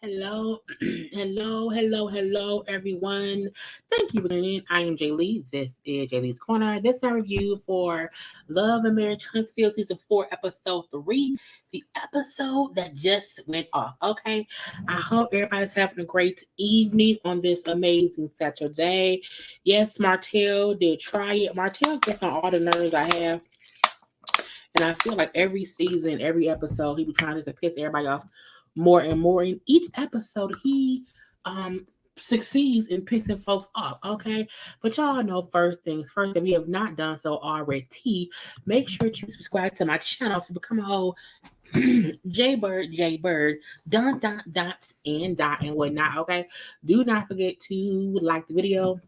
Hello, hello, everyone. Thank you for tuning in. I am Jaylee. This is JayLeesCorner. This is our review for Love and Marriage Huntsville Season 4, Episode 3, the episode that just went off. Okay, I hope everybody's having a great evening on this amazing Saturday. Yes, Martell did try it. Martell gets on all the nerves I have. And I feel like every season, every episode, he be trying to piss everybody off more and more. In each episode, he um succeeds in pissing folks off. Okay, but y'all know first things first. If you have not done so already, make sure to subscribe to my channel to become a whole JayBird, dot and whatnot. Okay, do not forget to like the video,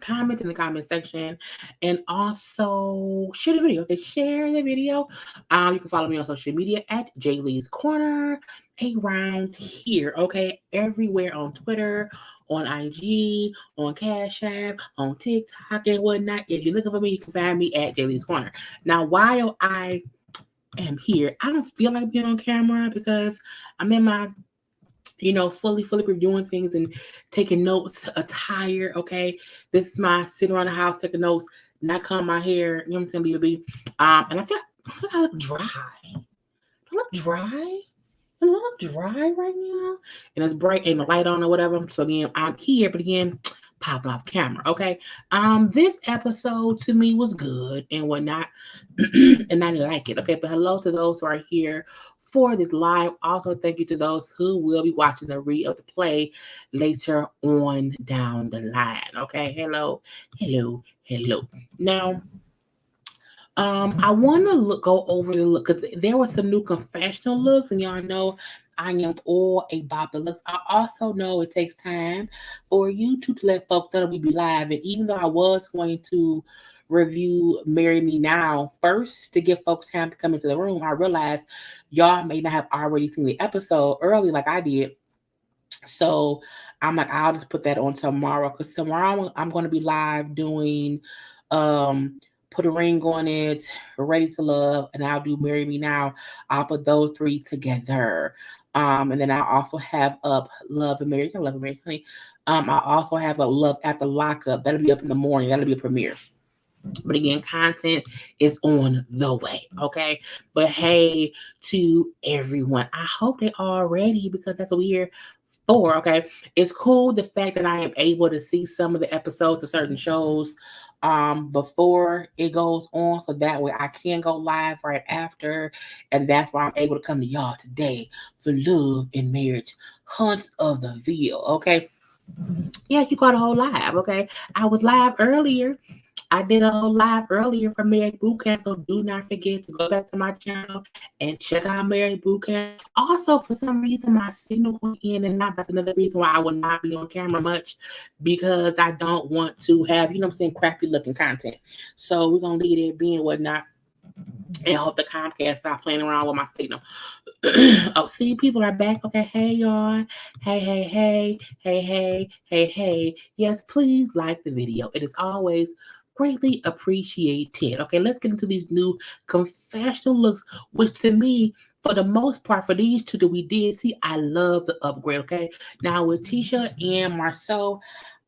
comment in the comment section, and also share the video. Okay, share the video. You can follow me on social media at JayLeesCorner around here. Okay, everywhere on Twitter, on IG, on CashApp, on TikTok, and whatnot. If you're looking for me, you can find me at JayLeesCorner. Now, while I am here, I don't feel like being on camera because I'm in my fully reviewing things and taking notes, attire. Okay, this is my sitting around the house taking notes, not comb my hair. You know what I'm saying, BB. And I feel like I look dry. I look dry. I look dry right now, and it's bright, ain't the light on or whatever. So again, I'm here, but again, popping off camera. Okay. This episode to me was good and whatnot, and I like it. Okay, but hello to those who are here for this live. Also, thank you to those who will be watching the read of the play later on down the line. Okay, hello. Now, I want to go over the look because there were some new confessional looks, and y'all know I am all about the looks. I also know it takes time for YouTube to let folks know that we be live, and even though I was going to review Marry Me Now first to give folks time to come into the room, I realized y'all may not have already seen the episode early like I did. So I'm like, I'll just put that on tomorrow because tomorrow I'm going to be live doing Put a Ring on It, Ready to Love, and I'll do Marry Me Now. I'll put those three together. And then I also have up Love and Marriage, honey. I also have up Love After Lockup. That'll be up in the morning. That'll be a premiere. But again, content is on the way, okay? But hey to everyone. I hope they are ready because that's what we're here for, okay? It's cool the fact that I am able to see some of the episodes of certain shows before it goes on, so that way I can go live right after, and that's why I'm able to come to y'all today for Love and Marriage Huntsville, okay? Yeah, you got a whole live, okay? I was live earlier. I did a whole live earlier for Married Bootcamp, so do not forget to go back to my channel and check out Married Bootcamp. Also, for some reason, my signal went in and out. That's another reason why I will not be on camera much, because I don't want to have, crappy looking content. So we're going to leave it being whatnot. And I hope the Comcast stop playing around with my signal. Oh, see, people are back. Okay, hey, y'all. Hey. Yes, please like the video. It is always greatly appreciated. Okay, let's get into these new confessional looks, which to me, for the most part, for these two that we did see, I love the upgrade. Okay, now with Tisha and Marcel,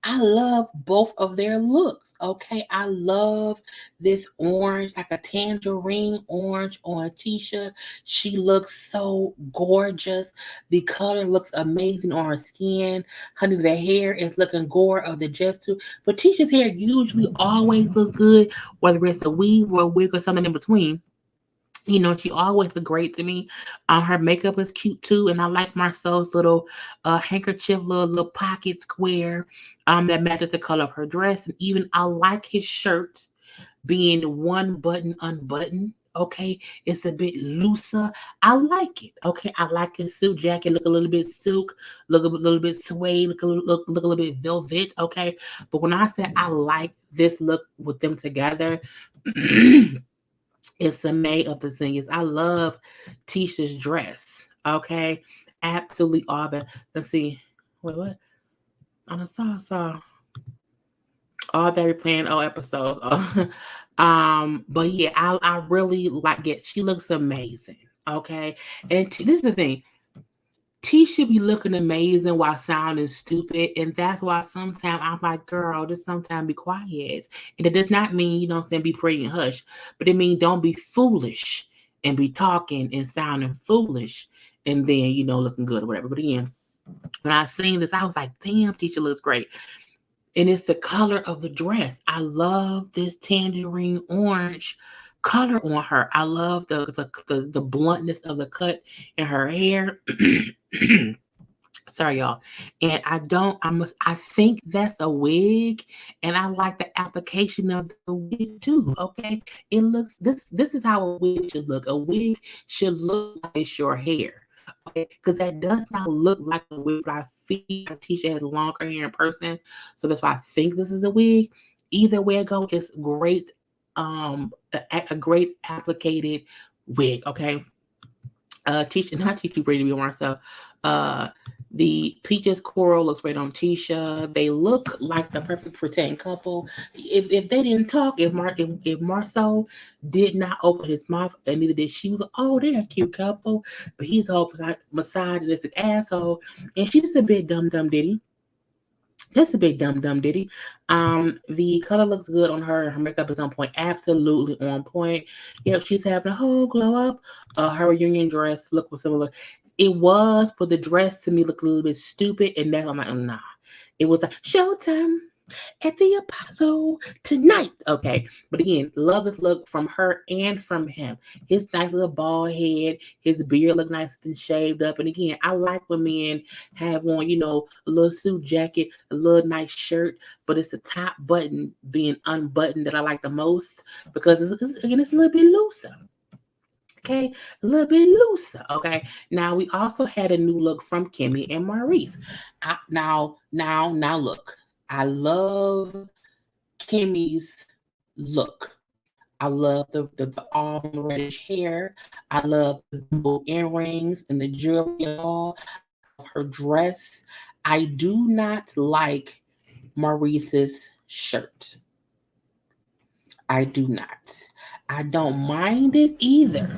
I love both of their looks. Okay, I love this orange, like a tangerine orange on Tisha. She looks so gorgeous. The color looks amazing on her skin. Honey, the hair is looking gore of the just too. But Tisha's hair usually always looks good, whether it's a weave or a wig or something in between. She always look great to me. Her makeup is cute too, and I like Marcel's little handkerchief, little pocket square that matches the color of her dress. And even I like his shirt being one button unbuttoned. Okay, it's a bit looser. I like it. Okay, I like his suit jacket. Look a little bit silk, look a little bit suede, look a little bit velvet. Okay, but when I say I like this look with them together. It's the May of the singers. I love Tisha's dress. Okay. Absolutely all the let's see. Wait, what? On the saw. All that we're playing all episodes. But yeah, I really like it. She looks amazing. Okay. And this is the thing. Tisha be looking amazing while sounding stupid, and that's why sometimes I'm like, girl, just sometimes be quiet. And it does not mean, you know what I'm saying, be pretty and hush, but it means don't be foolish and be talking and sounding foolish and then, you know, looking good or whatever. But again, when I seen this, I was like, damn, Tisha looks great. And it's the color of the dress. I love this tangerine orange color on her. I love the bluntness of the cut in her hair. Sorry, y'all. And I think that's a wig, and I like the application of the wig too. Okay. It looks this is how a wig should look. A wig should look like it's your hair. Okay, because that does not look like a wig, but I feel like Tisha has longer hair in person. So that's why I think this is a wig. Either way it goes, it's great, a great applicated wig. Okay. Tisha, not Tisha Brady, be myself. The peaches coral looks great on Tisha. They look like the perfect pretend couple. If they didn't talk, if Marcel did not open his mouth, and neither did she, go, oh, they're a cute couple. But he's a whole misogynistic asshole, and she's just a bit dumb diddy. Just a big dumb ditty. The color looks good on her. Her makeup is on point, absolutely on point. Yep, she's having a whole glow up. Her reunion dress look similar. It was, but the dress to me looked a little bit stupid, and then I'm like, nah. It was like showtime at the Apollo tonight. Okay. But again, love this look from her and from him. His nice little bald head, his beard look nice and shaved up. And again, I like when men have on, you know, a little suit jacket, a little nice shirt, but it's the top button being unbuttoned that I like the most because it's a little bit looser. Okay, a little bit looser. Okay, now we also had a new look from Kimmi and Maurice. Now, look, I love Kimmy's look. I love the auburn reddish hair. I love the earrings and the jewelry and all. Her dress. I do not like Maurice's shirt. I do not. I don't mind it either.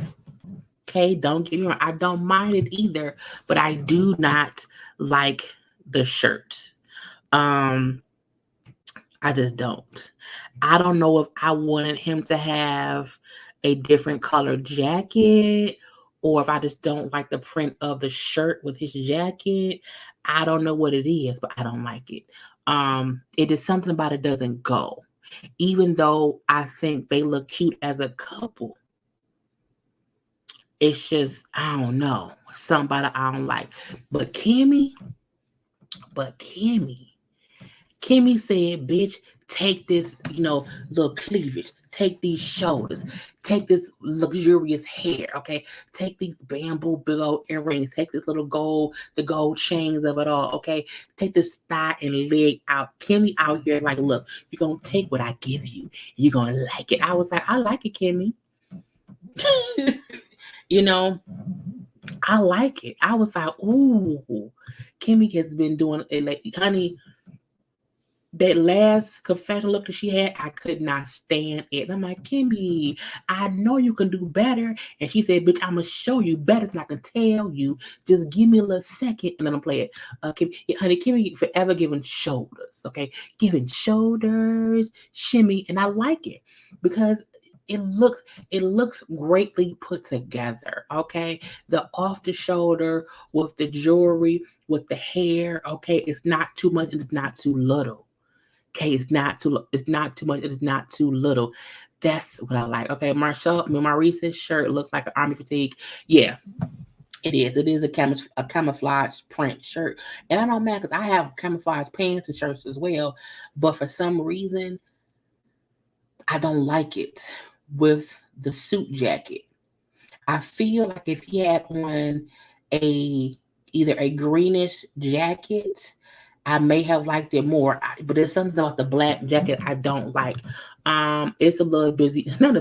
Okay, don't get me wrong. I don't mind it either, but I do not like the shirt. I just don't. I don't know if I wanted him to have a different color jacket or if I just don't like the print of the shirt with his jacket. I don't know what it is, but I don't like it. It is something about it doesn't go. Even though I think they look cute as a couple. It's just, I don't know. Somebody I don't like. But Kimmi said, bitch, take this, you know, little cleavage. Take these shoulders. Take this luxurious hair, okay? Take these bamboo big old earrings. Take this little gold, the gold chains of it all, okay? Take this thigh and leg out. Kimmi out here like, look, you're going to take what I give you. You're going to like it. I was like, I like it, Kimmi. You know, I like it. I was like, ooh, Kimmi has been doing it. Like, honey, that last confession look that she had, I could not stand it. And I'm like, Kimmi, I know you can do better. And she said, bitch, I'm going to show you better than I can tell you. Just give me a little second and then I'm play it. Honey, Kimmi forever giving shoulders, okay? Giving shoulders, shimmy. And I like it because it looks greatly put together, okay? The off the shoulder with the jewelry, with the hair, okay? It's not too much, it's not too little. Okay, it's not too much, it's not too little. That's what I like. Okay, Maurice's shirt looks like an army fatigue. Yeah, it is. It is a camouflage print shirt. And I don't mind because I have camouflage pants and shirts as well. But for some reason, I don't like it with the suit jacket. I feel like if he had on either a greenish jacket, I may have liked it more. But there's something about the black jacket I don't like. It's a little busy, not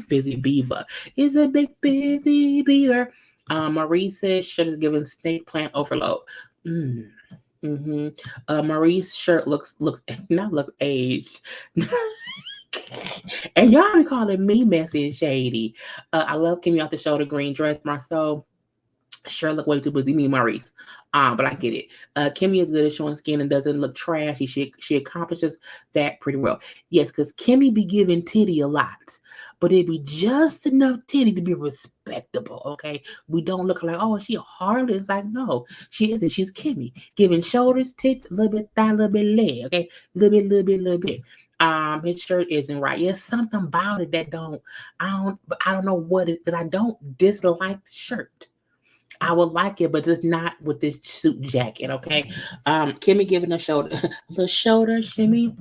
busy beaver. It's a big busy beaver. Maurice's shirt is giving snake plant overload. Maurice's shirt looks not look aged. And y'all be calling me messy and shady. I love Kimmi off the shoulder green dress, Marcel. Sure, look way too busy. Me and Maurice. But I get it. Kimmi is good at showing skin and doesn't look trashy. She accomplishes that pretty well. Yes, because Kimmi be giving titty a lot, but it be just enough titty to be respectable. Okay, we don't look like, oh, is she a harlot? It's like, no, she isn't. She's Kimmi giving shoulders, tits, a little bit thigh, a little bit leg. Okay, little bit. His shirt isn't right. There's something about it that I don't know what it, because I don't dislike the shirt. I would like it, but just not with this suit jacket, okay? Kimmi giving a shoulder, the shoulder shimmy.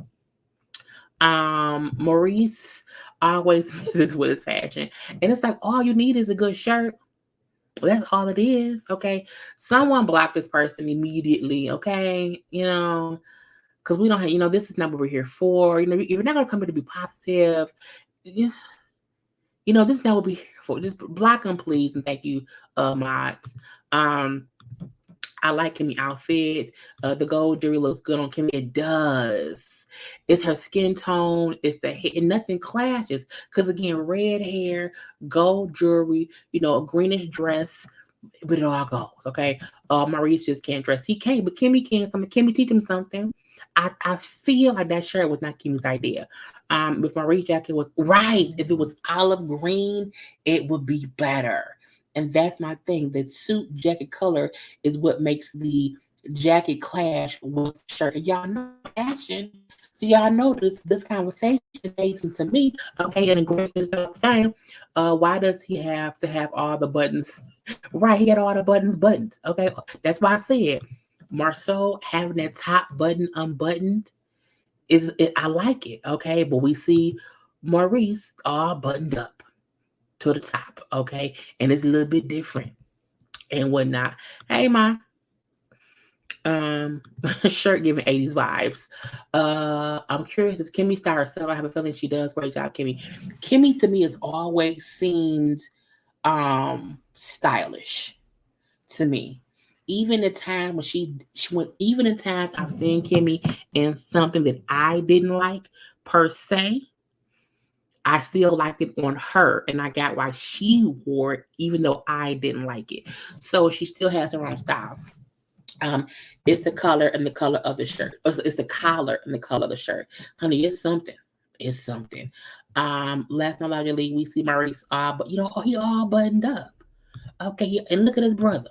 Maurice always misses with his fashion, and it's like all you need is a good shirt. That's all it is, okay? Someone block this person immediately, okay? Because we don't have, this is not what we're here for. If you're not gonna come here to be positive, this is not what we're here for. Just block them, please, and thank you, mods. I like Kimmi outfit. The gold jewelry looks good on Kimmi. It does. It's her skin tone. It's the hair, and nothing clashes. Because again, red hair, gold jewelry, a greenish dress, but it all goes. Okay. Maurice just can't dress. He can't, but Kimmi can. Kimmi teach him something. I feel like that shirt was not Kimmy's idea. If Maurice jacket was right, if it was olive green, it would be better. And that's my thing. The suit jacket color is what makes the jacket clash with the shirt. Y'all know fashion. So y'all know this conversation is amazing to me. Okay, and a great time. Why does he have to have all the buttons? Right, he got all the buttons. Okay, that's why I said Marceau having that top button unbuttoned I like it. Okay, but we see Maurice all buttoned up to the top. Okay, and it's a little bit different and whatnot. Hey, Ma. Shirt giving 80s vibes. I'm curious, does Kimmi style herself? I have a feeling she does. Great job, Kimmi. Kimmi to me has always seemed stylish to me. Even the time when she went, even the time I've seen Kimmi in something that I didn't like per se, I still liked it on her, and I got why she wore it, even though I didn't like it. So she still has her own style. It's the color and the color of the shirt. It's the collar and the color of the shirt. Honey, it's something. It's something. Last night logically, we see Maurice but he all buttoned up. Okay, and look at his brother.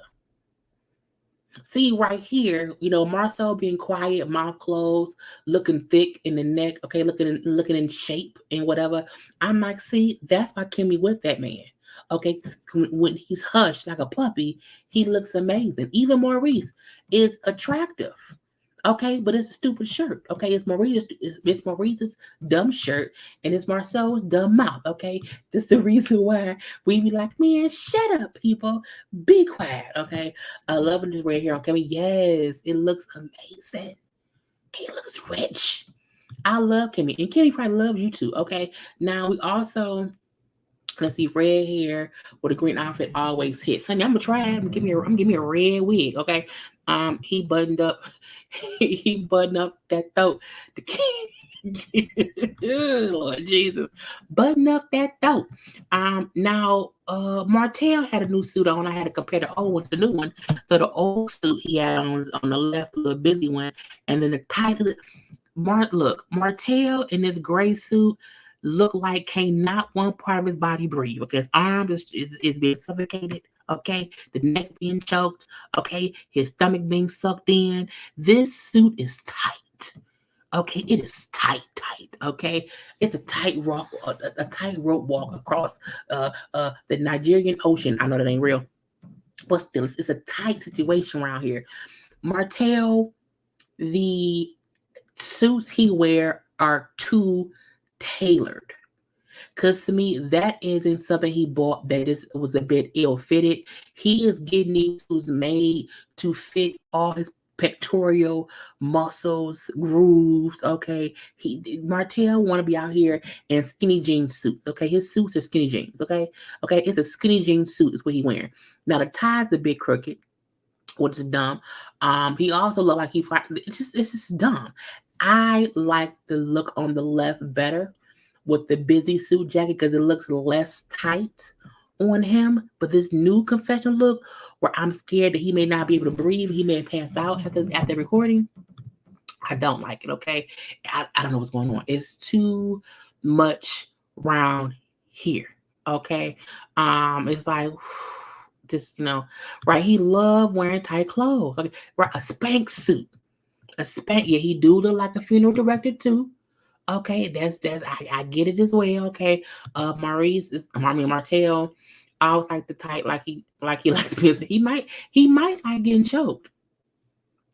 See right here, Marcel being quiet, mouth closed, looking thick in the neck, okay, looking in shape and whatever. I'm like, see, that's why Kimmi with that man. Okay, when he's hushed like a puppy, he looks amazing. Even Maurice is attractive. Okay, but it's a stupid shirt. Okay, it's Maurice's dumb shirt and it's Marcel's dumb mouth. Okay, this is the reason why we be like, man, shut up, people, be quiet. Okay, I love this red hair on Kimmi. Yes, it looks amazing. Okay, it looks rich. I love Kimmi, and Kimmi probably loves you too. Okay, now we also. Let's see, red hair with a green outfit always hits. Honey, I'm gonna try it. I'm gonna give me a red wig, okay? He buttoned up, he buttoned up that throat. The king, Lord Jesus, button up that throat. Now, Martell had a new suit on. I had to compare the old one to the new one. So the old suit he had on was on the left, the busy one, and then the tight. Martell in this gray suit look like can't not one part of his body breathe. Okay, his arms is being suffocated. Okay, the neck being choked. Okay, his stomach being sucked in. This suit is tight. Okay, it is tight. Okay, it's a tight rope, a tight rope walk across the Nigerian Ocean. I know that ain't real, but still, it's a tight situation around here. Martell, the suits he wear are too tailored. Because to me, that isn't something he bought that just was a bit ill-fitted. He is getting these suits made to fit all his pectoral muscles, grooves. Okay, Martell want to be out here in skinny jean suits. Okay, his suits are skinny jeans. Okay, it's a skinny jean suit is what he wearing. Now the tie's a bit crooked, which is dumb. He also look like it's just dumb. I like the look on the left better with the busy suit jacket because it looks less tight on him, but this new confession look where I'm scared that he may not be able to breathe, he may pass out after recording. I don't like it, okay? I don't know what's going on. It's too much round here, okay? It's like just right. He loved wearing tight clothes, okay? Right, a spank suit, yeah. He do look like a funeral director too. Okay, that's I get it as well. Okay, Maurice Martell. I was like the type like he likes business. He might like getting choked.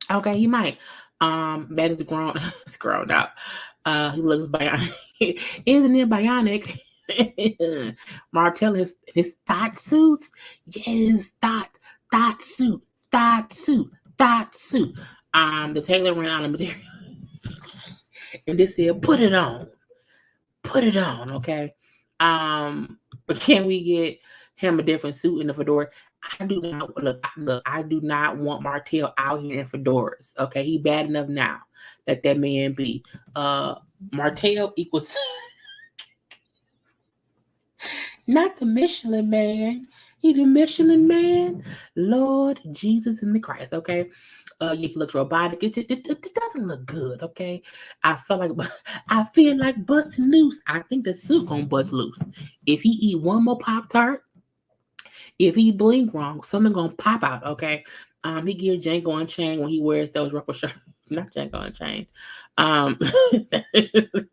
Okay, he might. That is grown. It's grown up. He looks bionic. Isn't it bionic? Martell his thought suits. Yes, thought suit, thought suit, thought suit. The tailor ran out of material, and this said, "Put it on, put it on." Okay. But can we get him a different suit and a fedora? I do not look. I do not want Martell out here in fedoras. Okay, he bad enough now. Let that man be. Martell equals not the Michelin man. He the Michelin man. Lord Jesus in the Christ. Okay. Yeah, he looks robotic. It doesn't look good. Okay. I feel like busting loose. I think the suit gonna bust loose. If he eat one more Pop-Tart, if he blink wrong, something gonna pop out. Okay. He gives Django Unchained when he wears those ruffle shirts. Not Django Unchained.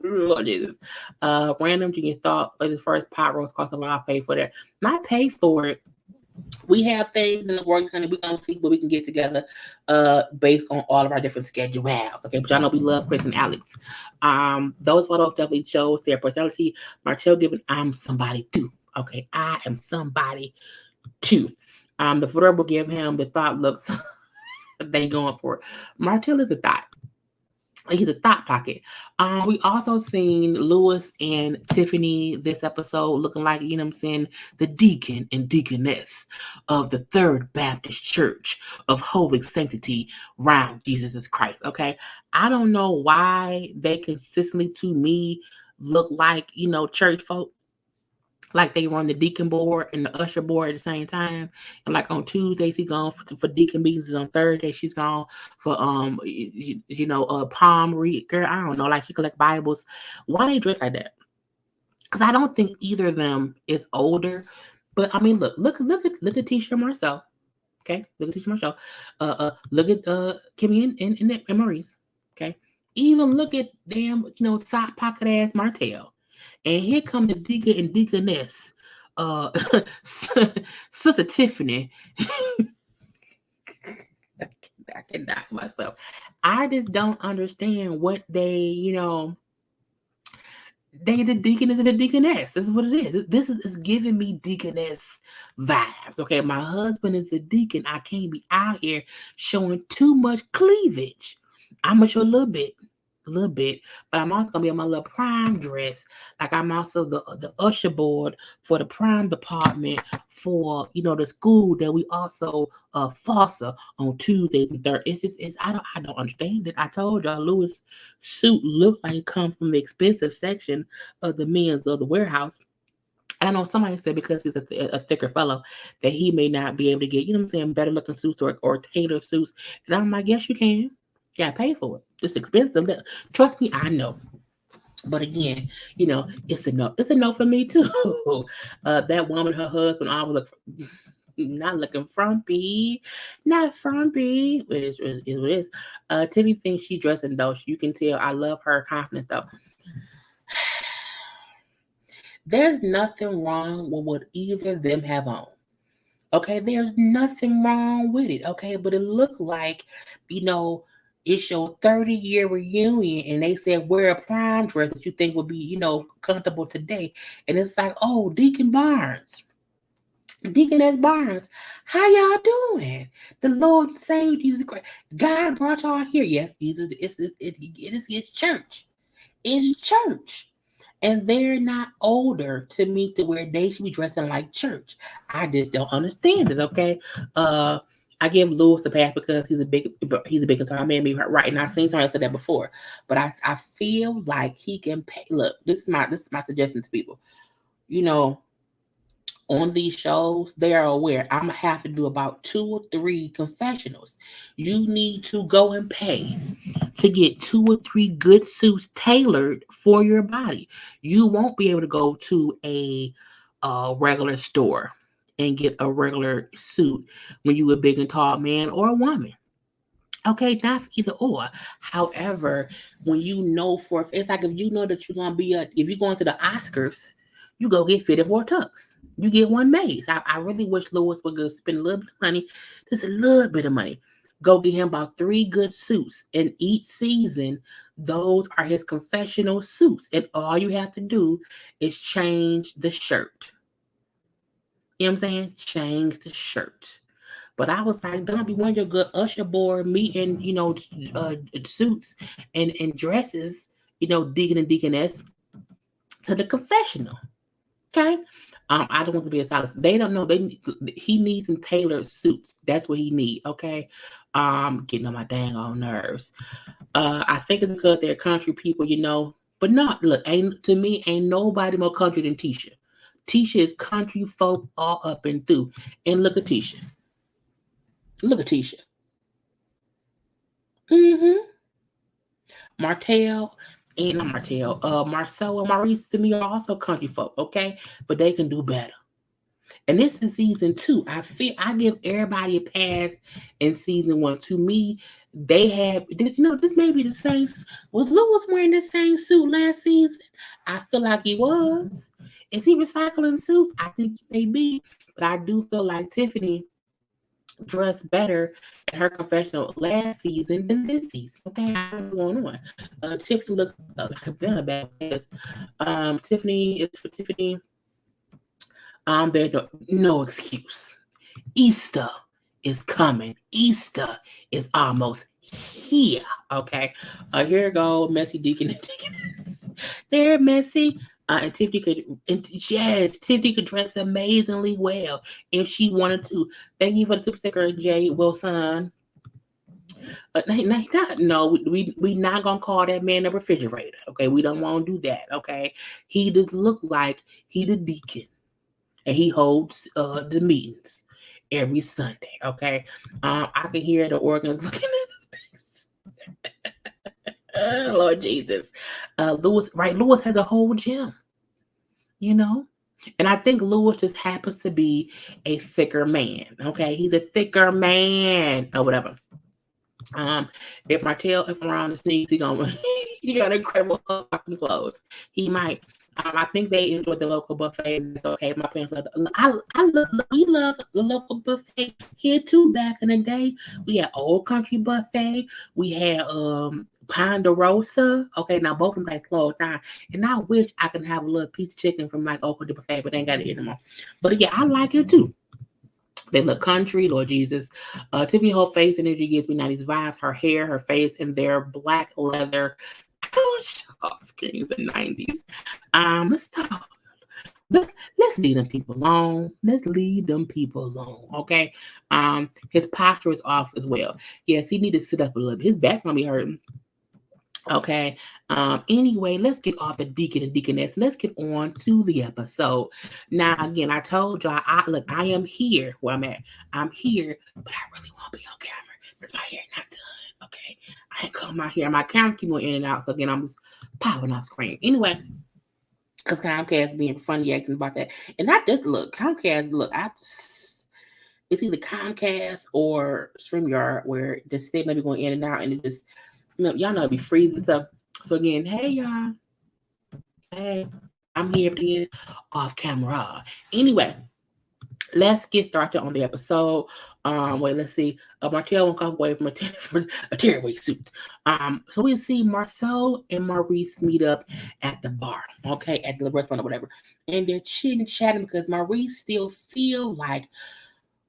Lord Jesus. Random genius thought his first pot roast cost a lot. I'll pay for that. Not pay for it. We have things in the works, we're gonna see what we can get together based on all of our different schedules. Okay, but y'all know we love Chris and Alex. Those photos definitely shows their personality. Martell giving I'm somebody too. Okay, I am somebody too. The photo will give him the thought looks they going for. Martell is a thought. He's a thought pocket. We also seen Lewis and Tiffany this episode looking like, you know what I'm saying, the deacon and deaconess of the Third Baptist Church of Holy Sanctity round Jesus Christ. Okay. I don't know why they consistently to me look like, church folk. Like they run the deacon board and the usher board at the same time. And like on Tuesdays, he's gone for deacon meetings. On Thursday, she's gone for palm read. Girl, I don't know. Like she collect Bibles. Why they dress like that? Because I don't think either of them is older. But I mean, look at Tisha and Marcel. Okay, look at Tisha and Marcel. Look at Kimmi and Maurice. Okay, even look at damn side pocket ass Martell. And here come the deacon and deaconess, Sister Tiffany. I cannot myself. I just don't understand what they the deaconess and the deaconess. This is what it is. This is giving me deaconess vibes. Okay, my husband is the deacon. I can't be out here showing too much cleavage. I'm gonna show a little bit, but I'm also gonna be on my little prime dress. Like I'm also the usher board for the prime department for the school that we also foster on Tuesdays and Thursdays. I don't understand it. I told y'all Lewis suit looked like it comes from the expensive section of the men's of the warehouse. I know somebody said because he's a thicker fellow that he may not be able to get, better looking suits or tailored suits. And I'm like, yes, you can. You gotta pay for it. It's expensive. Trust me, I know. But again, it's a no. It's a no for me too. That woman, her husband, I was not looking frumpy, not frumpy. It is. Tiffany thinks she dressing though. You can tell. I love her confidence though. There's nothing wrong with what either of them have on. Okay, there's nothing wrong with it. Okay, but it looked like, it's your 30-year reunion, and they said wear a prime dress that you think would be, comfortable today. And it's like, oh, Deaconess Barnes, how y'all doing? The Lord and Savior Jesus Christ. God brought y'all here. Yes, Jesus, it is church. It's church. And they're not older to me to where they should be dressing like church. I just don't understand it. Okay. I give Lewis a pass because he's a big guitar man. Me right, and I've seen somebody say that before, but I feel like he can pay. Look, this is my suggestion to people. on these shows, they are aware I'm gonna have to do about 2 or 3 confessionals. You need to go and pay to get 2 or 3 good suits tailored for your body. You won't be able to go to a regular store and get a regular suit when you a big and tall man or a woman. Okay, not either or. However, when you know it's like if you know that you're gonna be if you're going to the Oscars, you go get fitted for a tux. You get one made. I really wish Lewis would go spend a little bit of money, just a little bit of money. Go get him about 3 good suits, and each season, those are his confessional suits, and all you have to do is change the shirt. You know what I'm saying? Change the shirt. But I was like, don't be one of your good usher board meeting, suits and dresses, deacon and deaconess to the confessional. Okay. I don't want to be a stylist. They don't know. He needs some tailored suits. That's what he needs. Okay. Getting on my dang on nerves. I think it's because they're country people, But not look, to me, ain't nobody more country than Tisha. Tisha is country folk all up and through. And look at Tisha. Look at Tisha. Martell and not Martell. Marcel and Maurice to me are also country folk, okay? But they can do better. And this is season 2. I give everybody a pass in season 1. To me, they have this may be the same. Was Lewis wearing the same suit last season? I feel like he was. Is he recycling suits? I think he may be. But I do feel like Tiffany dressed better in her confessional last season than this season. Okay, I don't know what's going on. Tiffany looks like a bad bad. Tiffany is for Tiffany. There's no excuse. Easter is coming. Easter is almost here. Okay. Here go Messy Deacon and Deaconess. They're messy. And Tiffany could dress amazingly well if she wanted to. Thank you for the super sticker, Jay Wilson. We not gonna call that man a refrigerator. Okay, we don't want to do that. Okay, he just looks like he the deacon, and he holds the meetings every Sunday. Okay, I can hear the organs looking at his face. Lord Jesus, Lewis has a whole gym, and I think Lewis just happens to be a thicker man. Okay, he's a thicker man or whatever. If Martell if around the sneaks, he got incredible fucking clothes. He might. I think they enjoyed the local buffet. It's okay. My parents love we love the local buffet here too. Back in the day, we had Old Country Buffet. We had Ponderosa. Okay, now both of them like closed down. And I wish I could have a little piece of chicken from like Old Country Buffet, but they ain't got it anymore. But yeah, I like it too. They look country, Lord Jesus. Tiffany, whole face energy gives me 90s vibes. Her hair, her face, and their black leather screams the 90s. Let's leave them people alone. Let's leave them people alone, okay? His posture is off as well. Yes, he need to sit up a little bit. His back gonna be hurting. Okay. Anyway, let's get off the deacon and deaconess. Let's get on to the episode. Now, again, I told y'all, I am here where I'm at. I'm here, but I really want to be on camera because my hair not done. Okay. I ain't cut my hair. My camera keep going in and out. So again, I'm just popping off screen. Anyway, because Comcast being funny acting about that. And not just Comcast, it's either Comcast or StreamYard where the state may be going in and out and it just y'all know it be freezing stuff. So again, hey y'all. Hey, I'm here again off camera. Anyway, let's get started on the episode. Let's see. Martell won't come away from a tearaway suit. So we see Marcel and Maurice meet up at the bar, okay, at the restaurant or whatever. And they're chatting because Maurice still feel like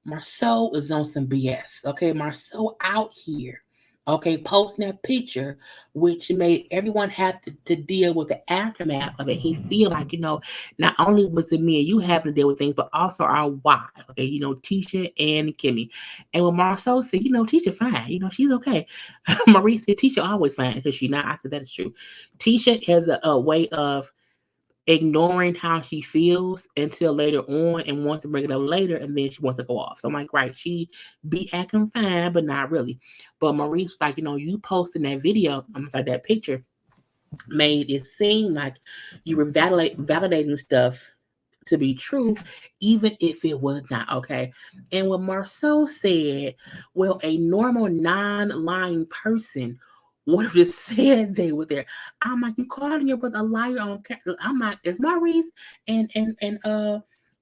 Marcel is on some BS. Okay, Marcel out here. Okay, posting that picture, which made everyone have to deal with the aftermath of it. He feel like, not only was it me and you having to deal with things, but also our wives. Okay, Tisha and Kimmi. And when Marcel said, Tisha fine, she's okay. Maurice said, Tisha always fine because she not. I said, that is true. Tisha has a way of ignoring how she feels until later on and wants to bring it up later, and then she wants to go off. So I'm like, right, she be acting fine, but not really. But Maurice was like, you posting that video, I'm sorry, that picture made it seem like you were validating stuff to be true, even if it was not, okay? And what Marceau said, well, a normal non-lying person would have just said they were there. I'm like, you calling your brother a liar on camera? I'm like, is Maurice and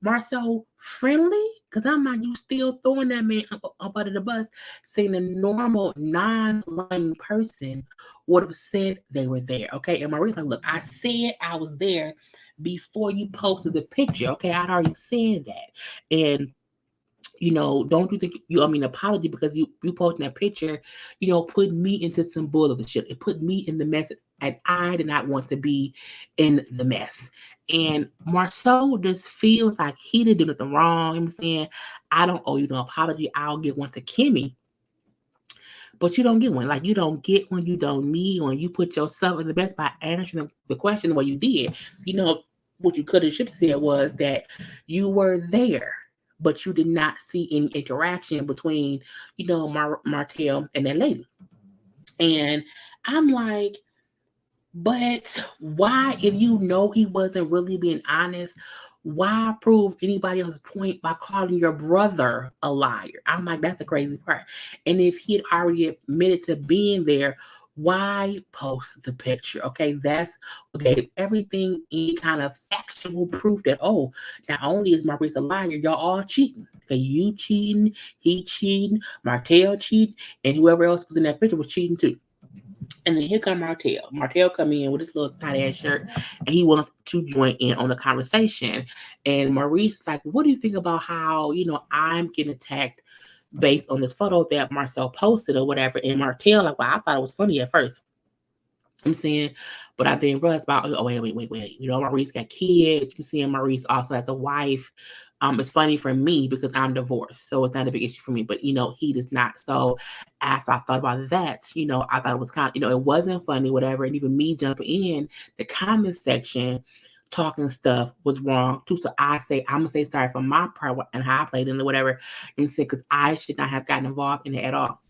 Marceau friendly? Because I'm like, you still throwing that man up under the bus, saying a normal non-lying person would have said they were there, okay? And Maurice like, look, I said I was there before you posted the picture. Okay, I'd already said that. And don't you think you owe me an apology because you posting that picture, put me into some bull of the shit. It put me in the mess, and I did not want to be in the mess. And Marceau just feels like he didn't do nothing wrong. I'm saying, I don't owe you no apology. I'll give one to Kimmi. But you don't get one. Like, you don't get one. You don't need one. You put yourself in the best by answering the question the way you did. What you could have should have said was that you were there, but you did not see any interaction between, Martell and that lady. And I'm like, but why, if you know he wasn't really being honest, why prove anybody else's point by calling your brother a liar? I'm like, that's the crazy part. And if he had already admitted to being there, why post the picture? Okay, that's what gave everything any kind of factual proof that, oh, not only is Maurice a liar, y'all all cheating. Okay, you cheating, he cheating, Martell cheating, and whoever else was in that picture was cheating too. And then here come Martell. Martell come in with his little tight ass shirt, and he wanted to join in on the conversation. And Maurice is like, "What do you think about how I'm getting attacked based on this photo that Marcel posted or whatever?" And Martell like, "Well, I thought it was funny at first." I'm saying, but I then realized about, oh, wait. Maurice got kids. You seeing Maurice also has a wife. It's funny for me because I'm divorced, so it's not a big issue for me. But he does not. So after I thought about that, I thought it was kind of, it wasn't funny, whatever. And even me jumping in the comment section, talking stuff was wrong too. So I'm gonna say sorry for my part and how I played in it, whatever. And say because I should not have gotten involved in it at all.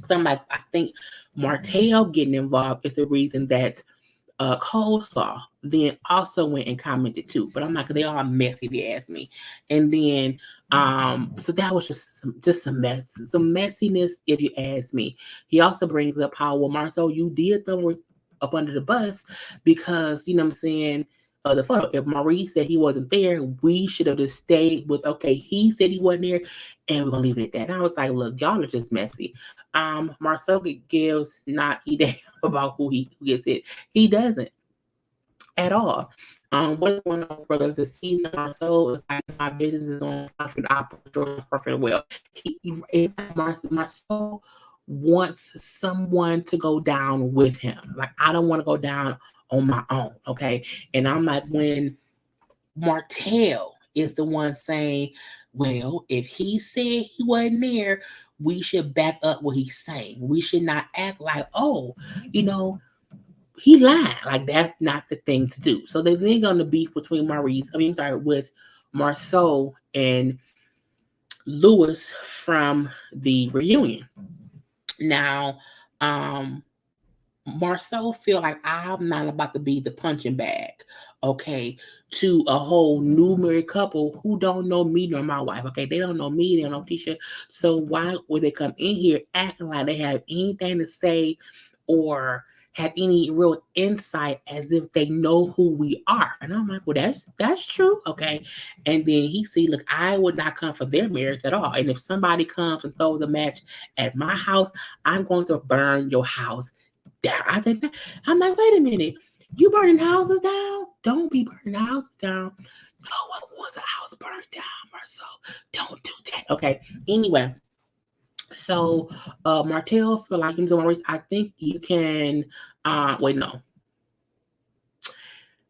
So I'm like, I think Martell getting involved is the reason that Coleslaw then also went and commented too. But I'm like, they all messy if you ask me. And then so that was just some mess, some messiness if you ask me. He also brings up how, well, Marcel, you did throw up under the bus because what I'm saying, the photo. If Maurice said he wasn't there, we should have just stayed with, okay, he said he wasn't there, and we're gonna leave it at that. And I was like, look, y'all are just messy. Marcel gives not a damn about who gets it. He doesn't at all. What is going on, brothers? The season Marcel is like, my business is on profit, opportunity, profit well. It's like Marcel wants someone to go down with him. Like, I don't want to go down on my own, okay? And I'm like, when Martell is the one saying, well, if he said he wasn't there, we should back up what he's saying. We should not act like, oh, he lied. Like, that's not the thing to do. So they're then going to beef between with Marceau and Lewis from the reunion. Now, Marcel feel like I'm not about to be the punching bag, okay, to a whole new married couple who don't know me nor my wife, okay? They don't know me, they don't know Tisha. So why would they come in here acting like they have anything to say or have any real insight as if they know who we are? And I'm like, well, that's true, okay? And then he see, look, I would not come for their marriage at all. And if somebody comes and throws a match at my house, I'm going to burn your house down. I'm like, wait a minute. You burning houses down? Don't be burning houses down. No one wants a house burned down, Marcel. Don't do that. Okay. Anyway, so Martell feel like him to Maurice. I think you can wait, no.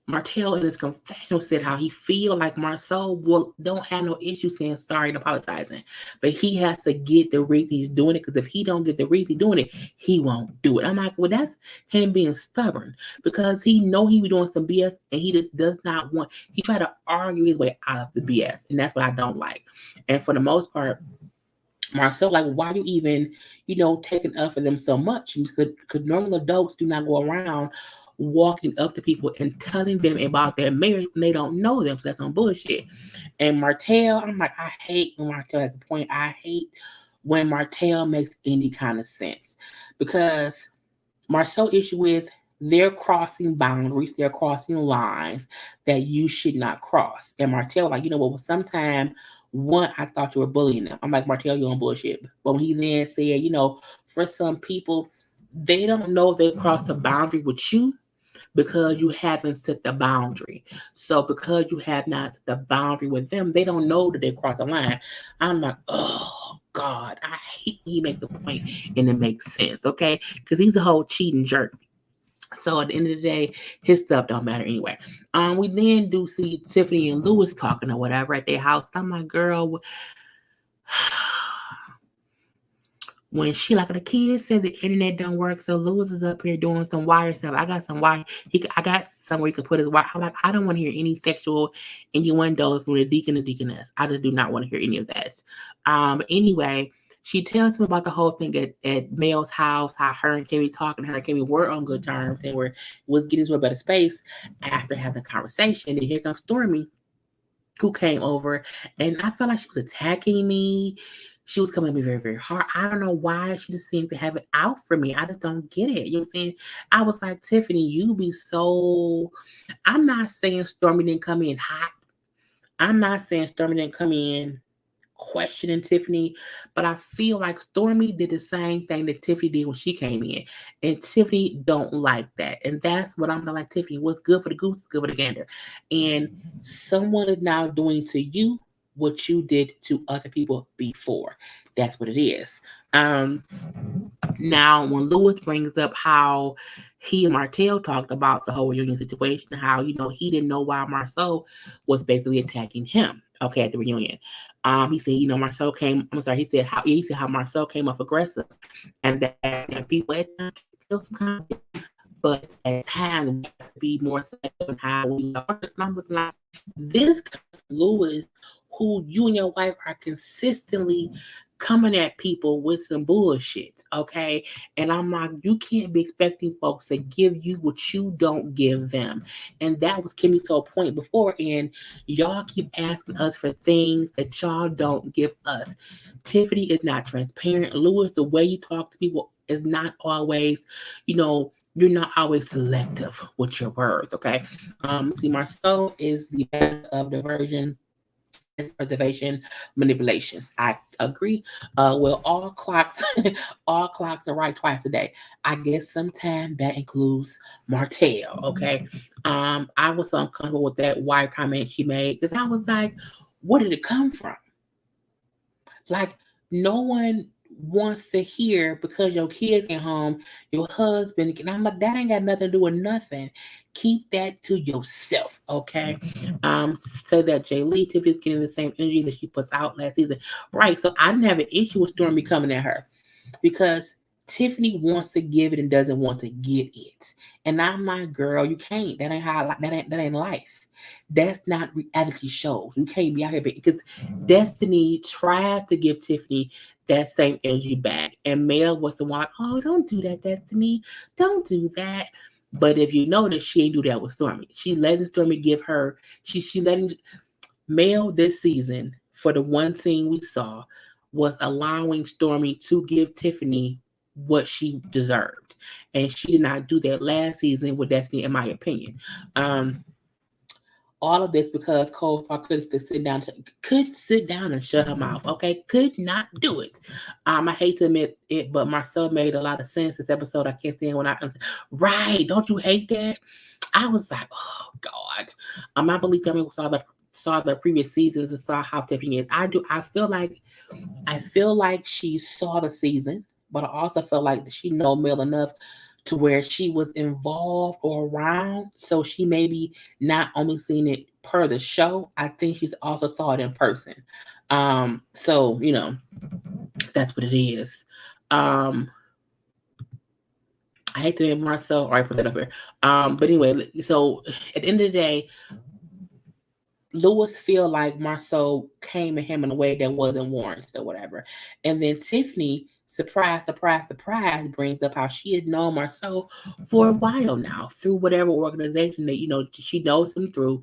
Martell in his confessional said how he feel like Marceau don't have no issue saying sorry and apologizing, but he has to get the reason he's doing it, because if he don't get the reason he's doing it, he won't do it. I'm like, well, that's him being stubborn, because he know he be doing some BS and he just does not want. He try to argue his way out of the BS, and that's what I don't like. And for the most part, Marcel, like, why you even, taking up for them so much? Because normal adults do not go around walking up to people and telling them about their marriage when they don't know them. So that's some bullshit. And Martell, I'm like, I hate when Martell has a point. I hate when Martell makes any kind of sense, because Marcel's issue is they're crossing boundaries, they're crossing lines that you should not cross. And Martell, like, well, sometimes one, I thought you were bullying them. I'm like, Martell, you're on bullshit. But when he then said, for some people, they don't know if they crossed the boundary with you because you haven't set the boundary. So because you have not set the boundary with them, they don't know that they crossed the line. I'm like, oh God, I hate when he makes a point and it makes sense, okay? Because he's a whole cheating jerk. So at the end of the day, his stuff don't matter anyway. We then do see Tiffany and Louis talking or whatever at their house. I'm like, girl, when she like the kids said the internet don't work, so Louis is up here doing some wire stuff. I got some wire. I got somewhere he could put his wire. I'm like, I don't want to hear any sexual innuendo from the deacon and deaconess. I just do not want to hear any of that. But anyway, she tells him about the whole thing at Mel's house, how her and Kimmi talking, her and Kimmi were on good terms and was getting to a better space after having a conversation. And here comes Stormy, who came over, and I felt like she was attacking me. She was coming at me very, very hard. I don't know why. She just seems to have it out for me. I just don't get it. You know what I'm saying? I was like, Tiffany, you be so... I'm not saying Stormy didn't come in hot. I'm not saying Stormy didn't come in questioning Tiffany, but I feel like Stormy did the same thing that Tiffany did when she came in, and Tiffany don't like that. And that's what I'm like, Tiffany, what's good for the goose is good for the gander. And someone is now doing to you what you did to other people before. That's what it is. Now, when Louis brings up how he and Martell talked about the whole reunion situation, how, he didn't know why Marceau was basically attacking him, okay, at the reunion. He said, Marceau came, I'm sorry, he said how Marceau came off aggressive, and that people at times feel some kind of, but at times we have to be more selective in how we are. It's not looking like this Louis, who you and your wife are consistently coming at people with some bullshit, okay? And I'm like, you can't be expecting folks to give you what you don't give them. And that was Kimmi's whole point before. And y'all keep asking us for things that y'all don't give us. Tiffany is not transparent. Louis, the way you talk to people is not always, you're not always selective with your words, okay? See, Marceau is the best of the version preservation manipulations. I agree. Well, all clocks, all clocks are right twice a day. I guess sometimes that includes Martell. Okay. I was so uncomfortable with that white comment she made, because I was like, where did it come from? Like, no one wants to hear because your kids at home, your husband, and I'm like, that ain't got nothing to do with nothing. Keep that to yourself, okay? Say that Jaylee Tiffany's getting the same energy that she puts out last season. Right. So I didn't have an issue with Stormy coming at her, because Tiffany wants to give it and doesn't want to get it. And I'm like, girl, you can't. That ain't how that ain't life. That's not reality shows. You can't be out here, because Destiny tried to give Tiffany that same energy back. And Mel was the one like, oh, don't do that, Destiny. Don't do that. But if you notice, she ain't do that with Stormy. She letting Stormy give her, she letting Mel this season, for the one scene we saw, was allowing Stormy to give Tiffany what she deserved. And she did not do that last season with Destiny, in my opinion. All of this because Cole Star couldn't sit down and shut her mouth. Okay, could not do it. I hate to admit it, but Marcel made a lot of sense this episode. I can't stand when right. Don't you hate that? I was like, oh God. I believe Tammy saw the previous seasons and saw how Tiffany is. I do. I feel like she saw the season, but I also feel like she know Mel enough to where she was involved or around. So she maybe not only seen it per the show, I think she's also saw it in person. So, that's what it is. Um, I hate to name Marcel, or I put that up here. But anyway, so at the end of the day, Lewis feel like Marceau came at him in a way that wasn't warranted or whatever. And then Tiffany, surprise, surprise, surprise, brings up how she has known Marceau for a while now through whatever organization that, she knows him through,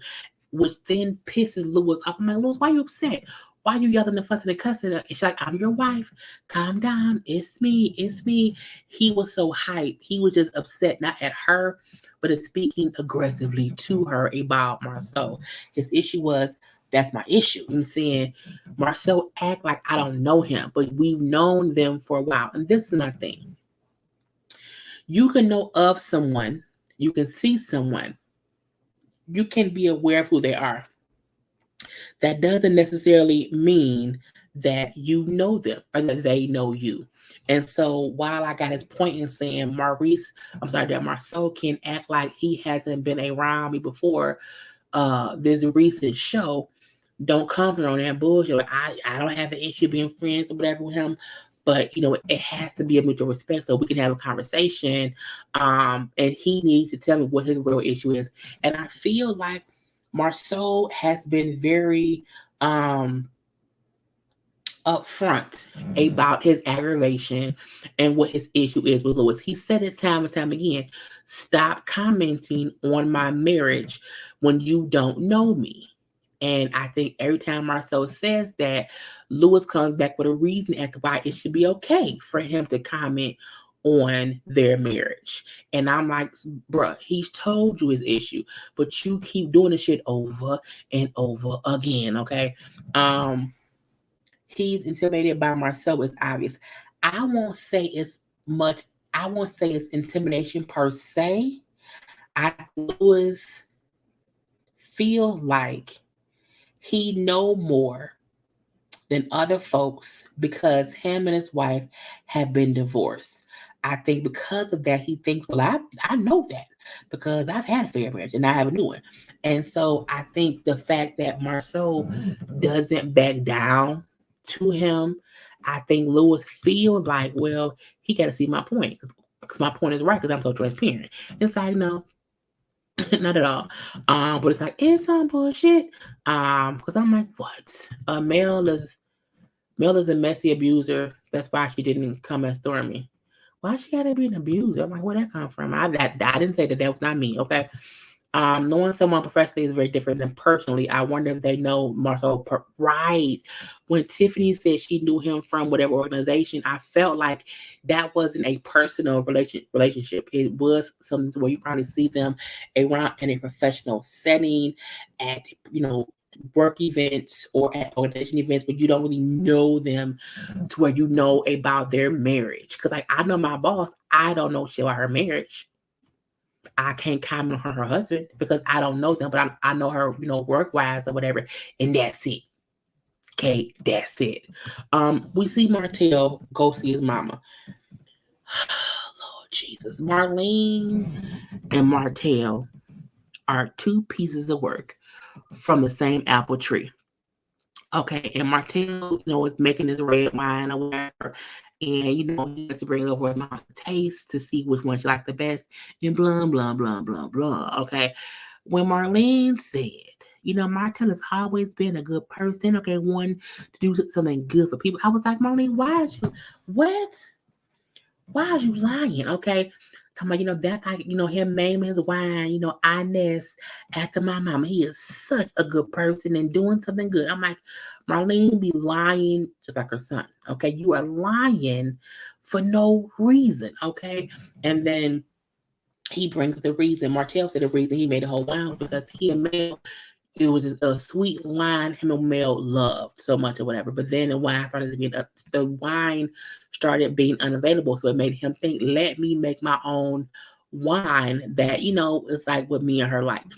which then pisses Lewis off. I'm like, Lewis, why are you upset? Why are you yelling and fussing and cussing? And she's like, I'm your wife. Calm down. It's me. It's me. He was so hyped. He was just upset, not at her, but is speaking aggressively to her about Marceau. His issue was, that's my issue. I'm saying Marceau act like I don't know him, but we've known them for a while. And this is my thing. You can know of someone, you can see someone, you can be aware of who they are. That doesn't necessarily mean that you know them or that they know you. And so while I got his point in saying that Marceau can act like he hasn't been around me before this recent show, don't come here on that bullshit. Like I don't have an issue being friends or whatever with him. But it has to be a mutual respect so we can have a conversation. And he needs to tell me what his real issue is. And I feel like Marceau has been very upfront about his aggravation and what his issue is with Lewis. He said it time and time again. Stop commenting on my marriage when you don't know me. And I think every time Marceau says that, Lewis comes back with a reason as to why it should be okay for him to comment on their marriage. And I'm like, bruh, he's told you his issue, but you keep doing this shit over and over again, okay? He's intimidated by Marceau is obvious. I won't say it's intimidation per se. I Lewis feels like he know more than other folks because him and his wife have been divorced. I think because of that, he thinks, well, I know that because I've had a fair marriage and I have a new one. And so I think the fact that Marceau doesn't back down to him, I think Lewis feels like, well, he got to see my point because my point is right because I'm so transparent. It's like, no, not at all. But it's like, it's some bullshit. Because I'm like, what? Mel is a messy abuser. That's why she didn't come as Stormy. Why she gotta be an abuser? I'm like, where that come from? I didn't say that was not me, okay? Knowing someone professionally is very different than personally. I wonder if they know Marceau right. When Tiffany said she knew him from whatever organization, I felt like that wasn't a personal relationship. It was something where you probably see them around in a professional setting at work events or at organization events, but you don't really know them to where you know about their marriage. Because like I know my boss, I don't know shit about her marriage. I can't comment on her husband because I don't know them, but I know her, work wise or whatever, and that's it. Okay, that's it. We see Martell go see his mama. Lord Jesus, Marlene and Martell are two pieces of work from the same apple tree. Okay, and Martell, is making his red wine or whatever, and he has to bring it over his mom to taste to see which one she liked the best, and blah blah blah blah blah. Okay, when Marlene said, Martell has always been a good person. Okay, one to do something good for people. I was like, Marlene, why is you what? Why is you lying? Okay. Come on, that's like, him naming his wine, Inez after my mama. He is such a good person and doing something good. I'm like, Marlene be lying just like her son. Okay. You are lying for no reason. Okay. And then he brings the reason. Martell said the reason he made the whole wine because he and Mel, it was just a sweet wine him and Mel loved so much or whatever. But then the wine started being unavailable, so it made him think, let me make my own wine that it's like what me and her liked.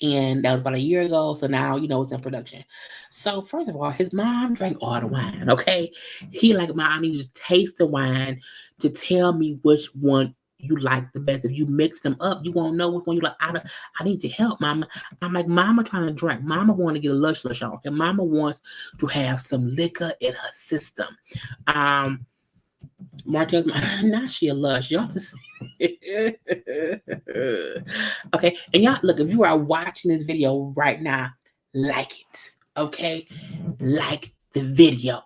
And that was about a year ago, so now it's in production. So first of all, his mom drank all the wine. Okay, he like, Mom, I need you to taste the wine to tell me which one you like the best. If you mix them up, you won't know which one you like. I need your help, mama. I'm like, mama trying to drink. Mama want to get a lush on. And mama wants to have some liquor in her system. Martell's now she a lush. Y'all okay. And y'all look, if you are watching this video right now, like it. Okay? Like the video.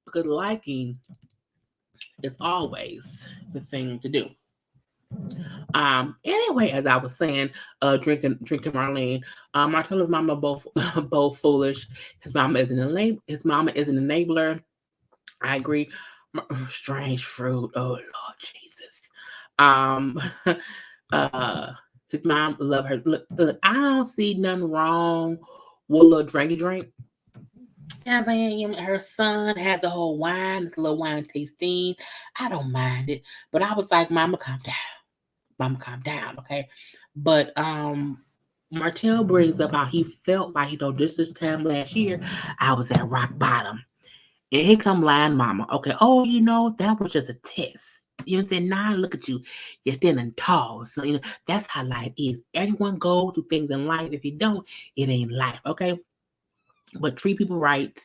Because liking is always the thing to do. Anyway, as I was saying, drinking Marlene, Martella's mama both foolish. His mama is an enabler. I agree. Strange fruit. Oh Lord Jesus. His mom love her. Look, I don't see nothing wrong with a little drink. Yeah, her son has a whole wine, this little wine tasting. I don't mind it. But I was like, Mama, calm down, okay? But Martell brings up how he felt like, this time last year, I was at rock bottom. And here come lying mama. Okay, that was just a test. You know what I'm saying? Now look at you. You're thin and tall. So, that's how life is. Everyone goes through things in life. If you don't, it ain't life, okay? But treat people right,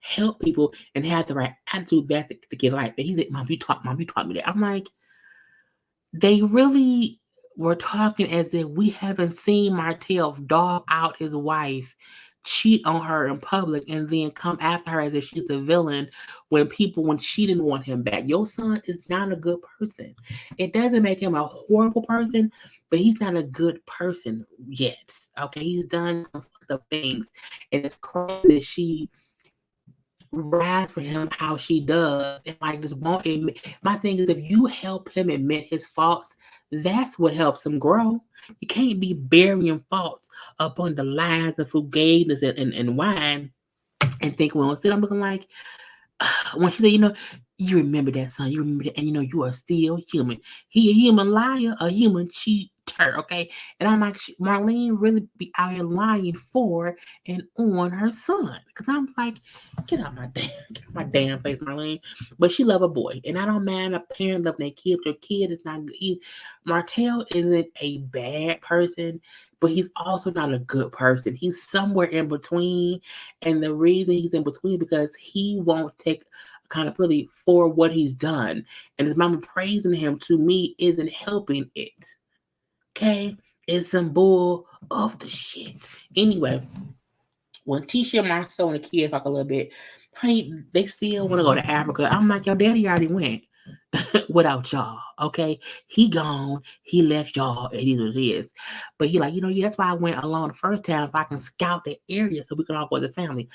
help people, and have the right attitude to get life. And he's like, Mom, you taught me that. I'm like, they really were talking as if we haven't seen Martell dog out his wife, cheat on her in public, and then come after her as if she's a villain when she didn't want him back. Your son is not a good person. It doesn't make him a horrible person, but he's not a good person yet. Okay, he's done some fucked up things, and it's crazy that she ride for him how she does, and like just won't admit. My thing is, if you help him admit his faults, that's what helps him grow. You can't be burying faults up on the lies of fugaziness and wine and think, well, instead I'm looking like when she said, you remember that, son, you remember that, and you are still human. He a human liar, a human cheater, okay? And I'm like, Marlene really be out here lying for and on her son. Because I'm like, get out my damn face, Marlene. But she love a boy. And I don't mind a parent loving their kid. Their kid is not good. Martell isn't a bad person, but he's also not a good person. He's somewhere in between. And the reason he's in between because he won't take accountability for what he's done. And his mama praising him, to me, isn't helping it. Okay? It's some bull of the shit. Anyway, when Tisha, Marcel, and the kids talk a little bit, honey, they still want to go to Africa. I'm like, your daddy already went without y'all. Okay? He gone. He left y'all. It is what it is. But he like, that's why I went alone the first time, so I can scout the area so we can all go as a family.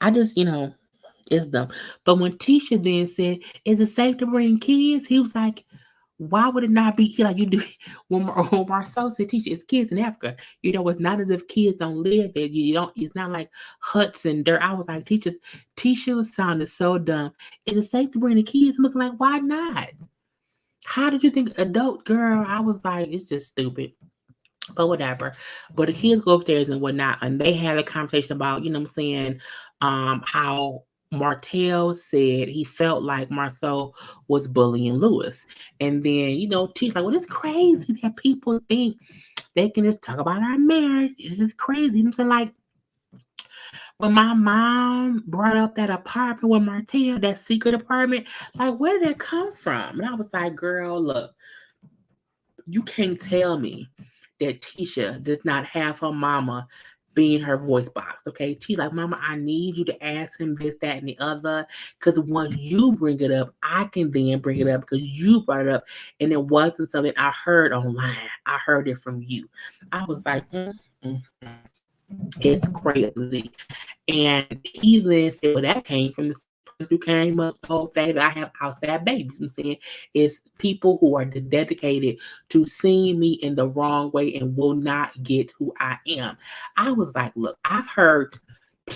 I just, it's dumb. But when Tisha then said, is it safe to bring kids? He was like, why would it not be like you do when Marcel said, Tisha, it's kids in Africa. It's not as if kids don't live there. It's not like huts and dirt. I was like, Tisha sounded so dumb. Is it safe to bring the kids? I'm looking like, why not? How did you think adult girl? I was like, it's just stupid. But whatever. But the kids go upstairs and whatnot, and they had a conversation about, how Martell said he felt like Marcel was bullying Lewis. And then, T's like, well, it's crazy that people think they can just talk about our marriage. It's just crazy. I'm saying, like, when my mom brought up that apartment with Martell, that secret apartment, like, where did that come from? And I was like, girl, look, you can't tell me that Tisha does not have her mama being her voice box, okay? She's like, Mama, I need you to ask him this, that, and the other, because once you bring it up, I can then bring it up because you brought it up, and it wasn't something I heard online. I heard it from you. I was like, it's crazy. And he then said, well, that came from the person who came up the whole fact that I have outside babies. I'm saying it's people who are dedicated to seeing me in the wrong way and will not get who I am. I was like, look, I've heard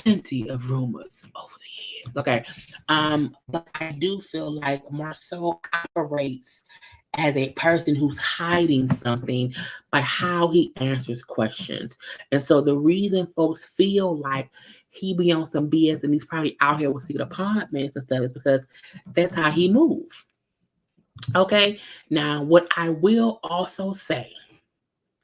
plenty of rumors over the years. Okay. But I do feel like Marcel operates as a person who's hiding something by how he answers questions. And so the reason folks feel like he be on some BS and he's probably out here with secret apartments and stuff is because that's how he moves. Okay. Now, what I will also say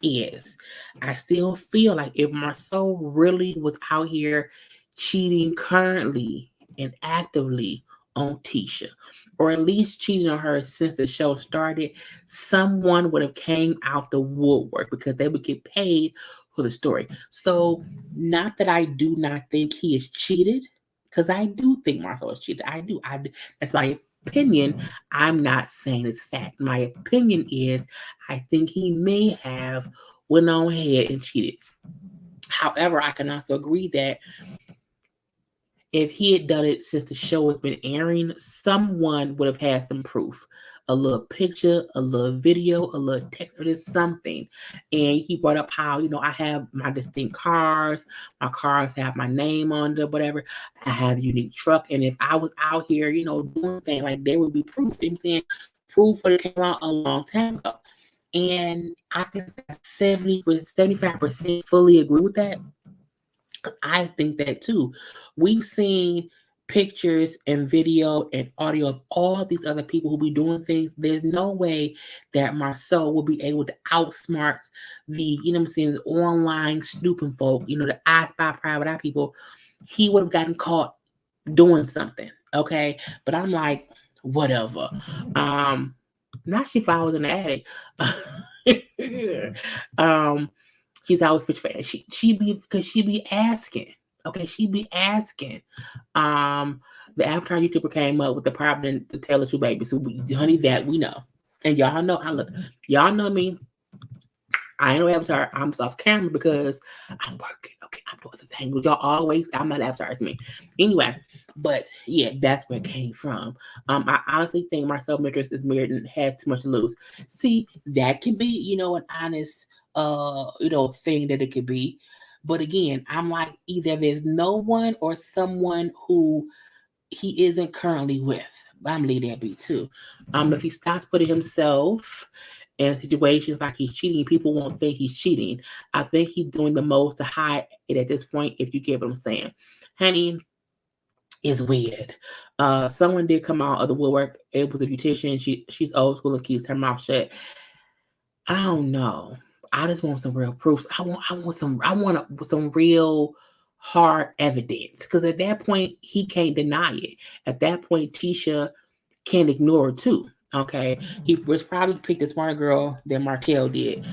is I still feel like if Marceau really was out here cheating currently and actively on Tisha, or at least cheating on her since the show started, someone would have came out the woodwork because they would get paid for the story. So not that I do not think he is cheated, because I do think Marceau is cheated. I do. That's my opinion. I'm not saying it's fact. My opinion is I think he may have went on ahead and cheated. However, I can also agree that if he had done it since the show has been airing, someone would have had some proof. A little picture, a little video, a little text, or just something. And he brought up how, I have my distinct cars. My cars have my name on them, whatever. I have a unique truck. And if I was out here, doing things, like, there would be proof. You know what I'm saying? Proof would have came out a long time ago. And I can 75% fully agree with that. I think that too. We've seen pictures and video and audio of all these other people who be doing things. There's no way that Marceau will be able to outsmart the, the online snooping folk, the I Spy Private Eye people. He would have gotten caught doing something. Okay. But I'm like, whatever. Now she follows in the attic. She's always fish fan. She be asking. Okay, she be asking. The Avatar YouTuber came up with the problem to tell the two babies. So honey, that we know. And y'all know y'all know me. I ain't no Avatar. I'm off camera because I'm working. Okay, I'm doing the thing. With y'all always, I'm not Avatar, it's me. Anyway, but yeah, that's where it came from. I honestly think Marcel Mistress is married and has too much to lose. See, that can be, an honest thing that it could be. But again, I'm like, either there's no one or someone who he isn't currently with. I'm leave that be too. If he stops putting himself in situations like he's cheating, people won't think he's cheating. I think he's doing the most to hide it at this point, if you get what I'm saying. Honey, is weird. Someone did come out of the woodwork. It was a beautician. She's old school and keeps her mouth shut. I don't know. I just want some real proofs. I want some real hard evidence. Because at that point, he can't deny it. At that point, Tisha can't ignore it too. Okay. He was probably picked a smarter girl than Martell did.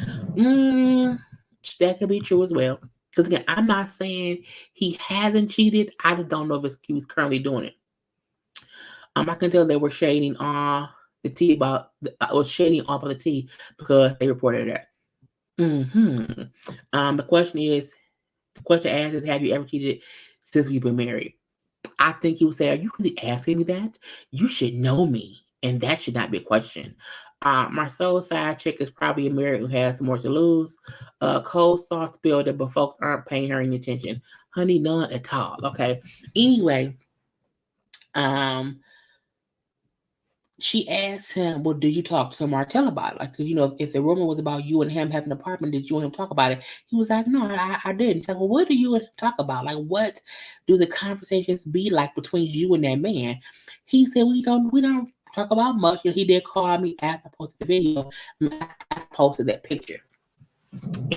That could be true as well. Because again, I'm not saying he hasn't cheated. I just don't know if he was currently doing it. I can tell they were shading the tea about was shading off of the tea because they reported that. The question asked is, have you ever cheated since we've been married? I think he would say, are you really asking me that? You should know me, and that should not be a question. Marcel's side chick is probably a married who has more to lose. Cold sauce spilled it, but folks aren't paying her any attention. Honey, none at all. Okay. Anyway, she asked him, well, did you talk to Martell about it? Like, because, if the rumor was about you and him having an apartment, did you and him talk about it? He was like, no, I didn't. She's like, well, what do you and him talk about? Like, what do the conversations be like between you and that man? He said, we don't talk about much. He did call me after I posted the video. I posted that picture.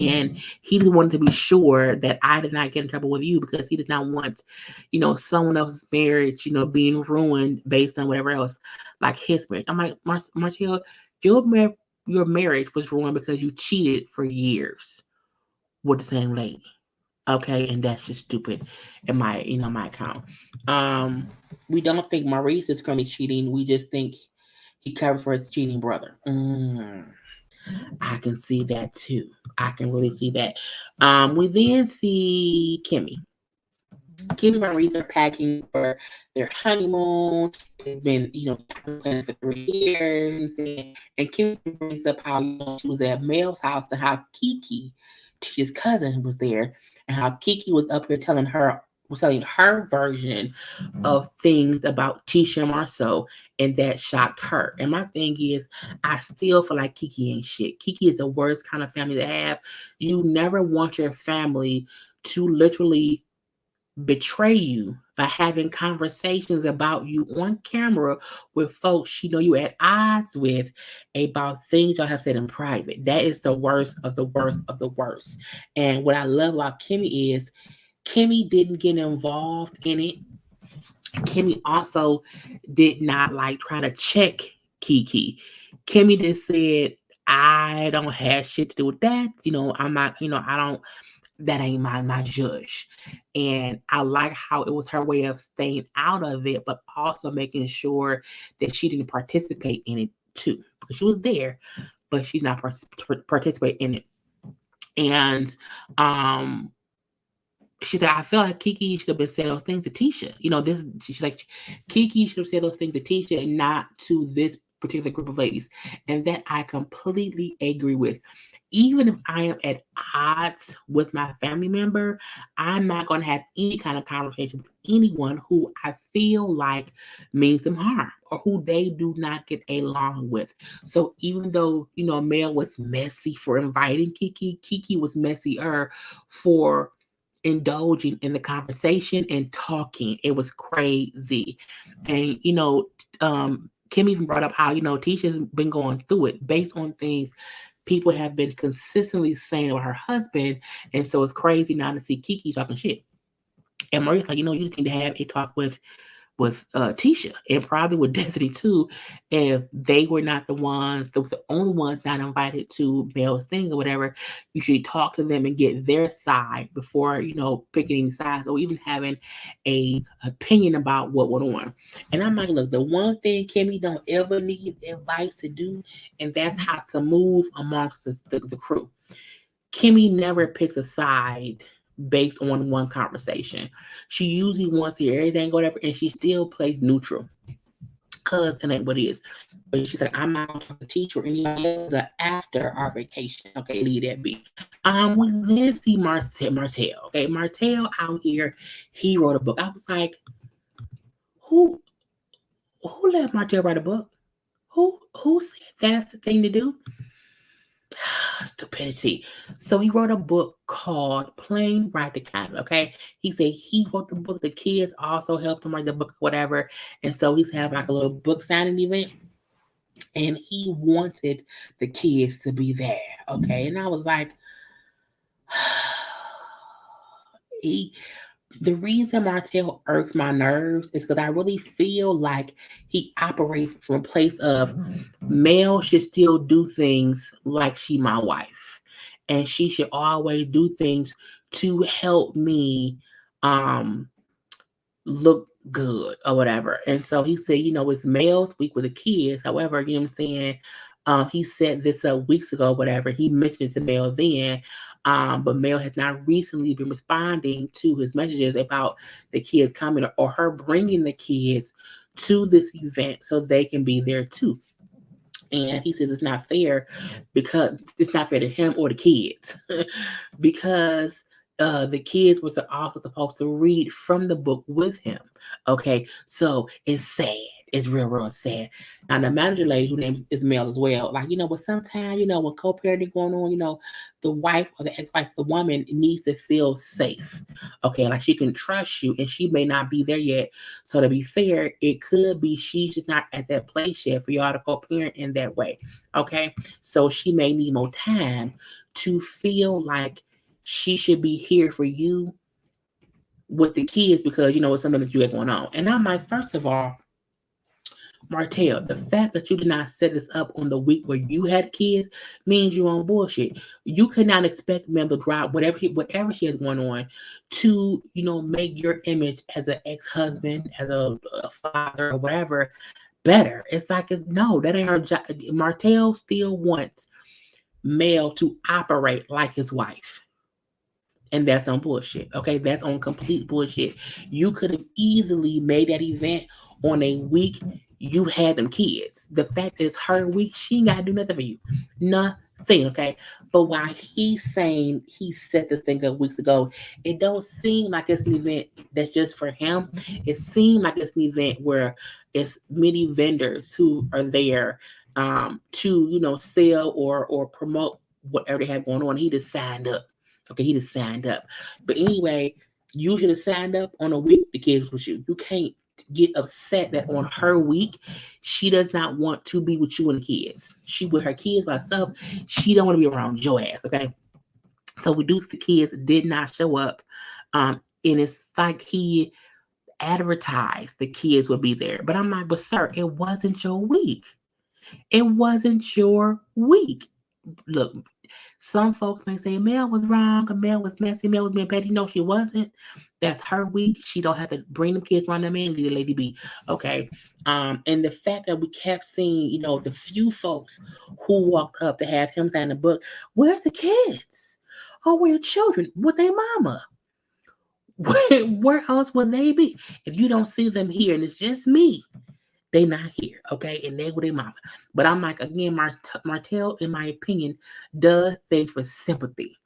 And he just wanted to be sure that I did not get in trouble with you because he does not want, someone else's marriage, being ruined based on whatever else, like his marriage. I'm like, Martell, your marriage was ruined because you cheated for years with the same lady. Okay, and that's just stupid in my account. We don't think Maurice is currently cheating. We just think he covered for his cheating brother. I can see that too. I can really see that. We then see Kimmi. Kimmi and Maurice are packing for their honeymoon. It's been, planned for 3 years. And Kimmi brings up how she was at Mel's house and how Kiki, his cousin, was there, and how Kiki was up here telling her was telling her version of things about Tisha and Marceau, and that shocked her. And my thing is, I still feel like Kiki ain't shit. Kiki is the worst kind of family to have. You never want your family to literally betray you by having conversations about you on camera with folks she know you at odds with about things y'all have said in private. That is the worst of the worst of the worst. And what I love about Kimmi is Kimmi didn't get involved in it. Kimmi also did not like try to check Kiki. Kimmi just said, I don't have shit to do with that. I'm not, I don't, that ain't my judge. And I like how it was her way of staying out of it, but also making sure that she didn't participate in it too. Because she was there, but she's not participate in it. And she said, I feel like Kiki should have been saying those things to Tisha. She's like, Kiki should have said those things to Tisha and not to this particular group of ladies. And that I completely agree with. Even if I am at odds with my family member, I'm not going to have any kind of conversation with anyone who I feel like means them harm or who they do not get along with. So even though, Mel was messy for inviting Kiki, Kiki was messier for indulging in the conversation and talking. It was crazy. And, Kim even brought up how, Tisha's been going through it based on things people have been consistently saying about her husband. And so it's crazy now to see Kiki talking shit. And Maurice like, you just need to have a talk with Tisha and probably with Destiny too, if they were not the only ones not invited to Mel's thing or whatever. You should talk to them and get their side before picking sides or even having a opinion about what went on. And I'm like, look, the one thing Kimmi don't ever need advice to do, and that's how to move amongst the crew. Kimmi never picks a side based on one conversation. She usually wants to hear everything, whatever, and she still plays neutral. Cause it ain't what it is. But she's like, I'm not gonna talk to teacher or anybody else after our vacation. Okay, leave that be. We then see Martell. Okay, Martell out here, he wrote a book. I was like, who let Martell write a book? Who said that's the thing to do? Stupidity. So he wrote a book called Plain Practicality. Okay. He said he wrote the book. The kids also helped him write the book, whatever. And so he's having like a little book signing event. And he wanted the kids to be there. Okay. And I was like, the reason Martell irks my nerves is because I really feel like he operates from a place of Mel should still do things like she my wife. And she should always do things to help me look good or whatever. And so he said, it's Mel's week with the kids. However, you know what I'm saying? He said this weeks ago, whatever. He mentioned it to Mel then. But Mel has not recently been responding to his messages about the kids coming or her bringing the kids to this event so they can be there too. And he says it's not fair because it's not fair to him or the kids because the kids was also supposed to read from the book with him. Okay, so it's sad. It's real sad. Now the manager lady, who name is Mel as well, like but sometimes when co-parenting going on, the wife or the ex-wife, the woman needs to feel safe. Okay, like she can trust you, and she may not be there yet. So to be fair, it could be she's just not at that place yet for y'all to co-parent in that way. Okay, so she may need more time to feel like she should be here for you with the kids because it's something that you got going on. And I'm like, first of all, Martell, the fact that you did not set this up on the week where you had kids means you're on bullshit. You could not expect Mel to drop whatever she has going on to, make your image as an ex-husband, as a father or whatever better. It's like, no, that ain't her job. Martell still wants Mel to operate like his wife. And that's on bullshit. Okay, that's on complete bullshit. You could have easily made that event on a week you had them kids. The fact is her week, she ain't gotta do nothing for you. Nothing. Okay. But while he's saying he set this thing up weeks ago, it don't seem like it's an event that's just for him. It seems like it's an event where it's many vendors who are there to sell or promote whatever they have going on. He just signed up. Okay, he just signed up. But anyway, you should have signed up on a week the kids with you. You can't get upset that on her week she does not want to be with you and the kids. She with her kids by herself. She don't want to be around your ass. Okay, so we do. The kids did not show up, and it's like he advertised the kids would be there. But I'm like, but sir, it wasn't your week. It wasn't your week. Look, some folks may say Mel was wrong, or Mel was messy, Mel was being petty. No, she wasn't. That's her week. She don't have to bring them kids around them and leave the lady be. Okay. And the fact that we kept seeing, the few folks who walked up to have him sign the book, where's the kids? Oh, where are children? With their mama? Where else would they be? If you don't see them here and it's just me, they not here, okay? And they with their mama. But I'm like, again, Martell, in my opinion, does things for sympathy.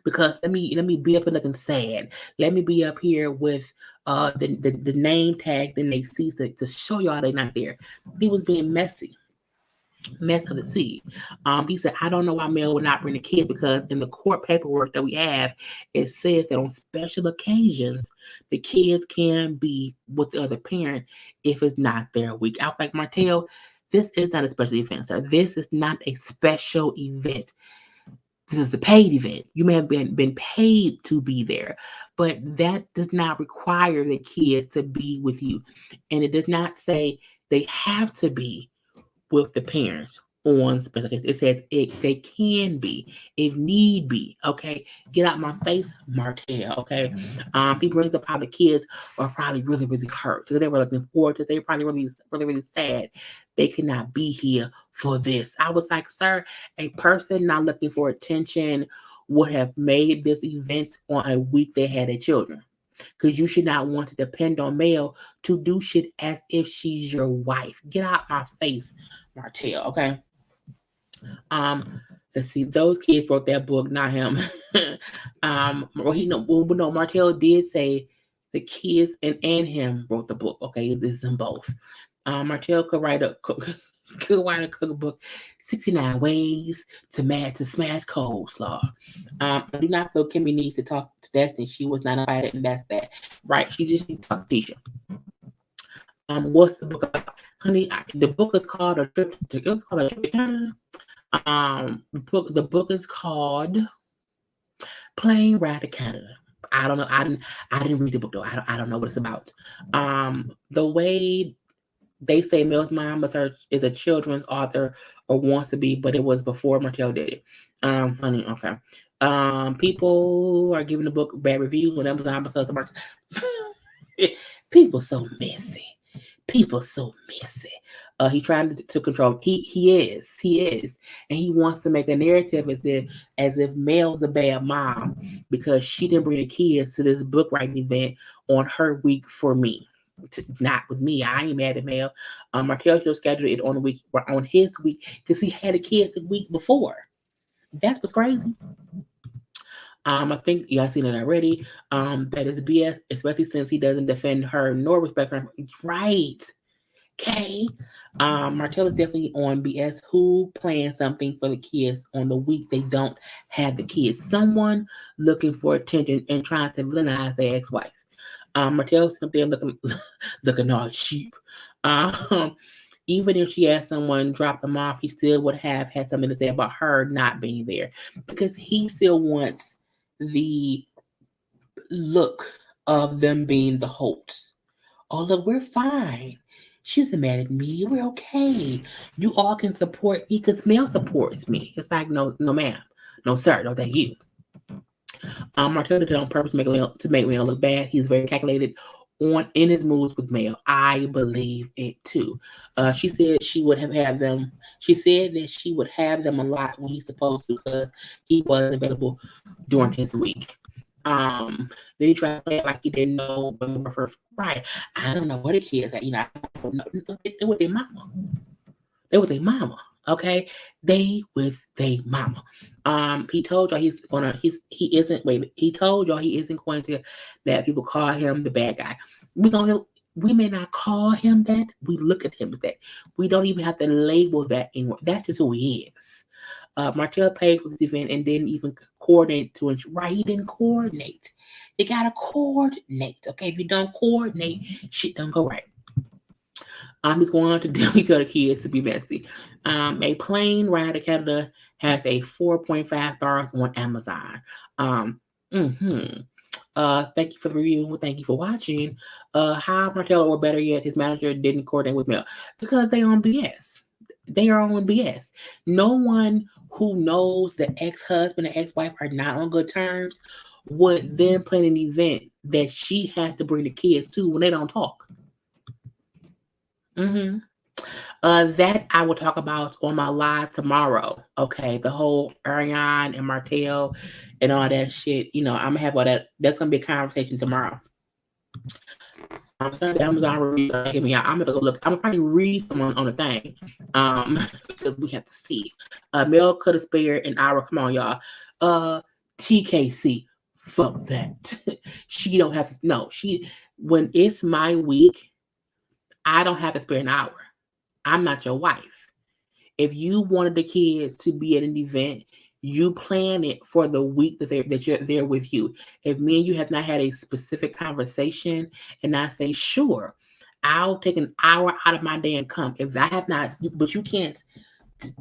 Because let me be up here looking sad. Let me be up here with the name tag that they see to show y'all they not there. He was being messy. Mess of the sea. He said, I don't know why Mel would not bring the kids because in the court paperwork that we have, it says that on special occasions, the kids can be with the other parent if it's not their week. I was like, Martell, this is not a special event, sir. This is not a special event. This is a paid event. You may have been paid to be there, but that does not require the kids to be with you. And it does not say they have to be with the parents on special cases. It says they can be if need be. Okay, get out my face, Martell. Okay, people raise up how the kids are probably really really hurt. So they were looking forward to. They were probably really really really sad. They could not be here for this. I was like, sir, a person not looking for attention would have made this event on a week they had their children. Because you should not want to depend on Mel to do shit as if she's your wife. Get out my face, Martell, okay? Let's see, those kids wrote that book, not him. No, Martell did say the kids and him wrote the book, okay? This is them both. Martell could write a cookbook, 69 ways to smash coleslaw. I do not feel Kimmi needs to talk to Destiny. She was not invited, and that's that. Right? She just needs to talk to Tisha. What's the book about? Honey, the book is called A Trip to Canada. The book is called Plane Ride to Canada. I don't know. I didn't read the book though. I don't know what it's about. The way they say Mel's mom is a children's author or wants to be, but it was before Martell did it. Honey, okay. People are giving the book bad reviews on Amazon because of Martell. People so messy. People so messy. He trying to control. He is, and he wants to make a narrative as if Mel's a bad mom because she didn't bring the kids to this book writing event on her week for me. Not with me. I ain't mad at Mel. Martell should have scheduled it on his week because he had the kids the week before. That's what's crazy. I think y'all seen it already. That is BS, especially since he doesn't defend her nor respect her. Right. Okay. Martell is definitely on BS. Who plans something for the kids on the week they don't have the kids? Someone looking for attention and trying to villainize their ex-wife. Martell's up there looking all cheap. Even if she had someone drop them off, he still would have had something to say about her not being there because he still wants the look of them being the hosts. Oh, look, we're fine. She isn't mad at me. We're okay. You all can support me because Mel supports me. It's like, no, ma'am. No, sir. No, thank you. Martell did it on purpose to make Mel look bad. He's very calculated in his moves with Mel. I believe it too. She said she would have had them. She said that she would have them a lot when he's supposed to because he wasn't available during his week. Then he tried to play it like he didn't know when we were first. Right. I don't know what the kids at. I don't know. They were their mama. They were their mama. Okay, they with they mama. He told y'all he told y'all he isn't going to let people call him the bad guy. We may not call him that. We look at him as that. We don't even have to label that anymore. That's just who he is. Martell paid for this event and didn't even coordinate to ensure. Right, he didn't coordinate. You gotta coordinate. Okay, if you don't coordinate, shit don't go right. He's going to definitely tell the kids to be messy. A plane ride to Canada has a 4.5 stars on Amazon. Mm-hmm. Thank you for the review. Thank you for watching. How Martell, or better yet, his manager didn't coordinate with Mel because they on BS. They are on BS. No one who knows the ex-husband and ex-wife are not on good terms would then plan an event that she has to bring the kids to when they don't talk. Mm-hmm. That I will talk about on my live tomorrow. Okay, the whole Ariane and Martell and all that shit. You know, I'm gonna have all that. That's gonna be a conversation tomorrow. Some of the Amazon reviews are making me out. I'm gonna go look. I'm gonna probably read someone on the thing, because we have to see. Mel could have spared an hour. Come on, y'all. TKC, fuck that. She don't have to. No, when it's my week, I don't have to spare an hour. I'm not your wife. If you wanted the kids to be at an event, you plan it for the week that you're there with you. If me and you have not had a specific conversation, and I say, sure, I'll take an hour out of my day and come. If I have not, but you can't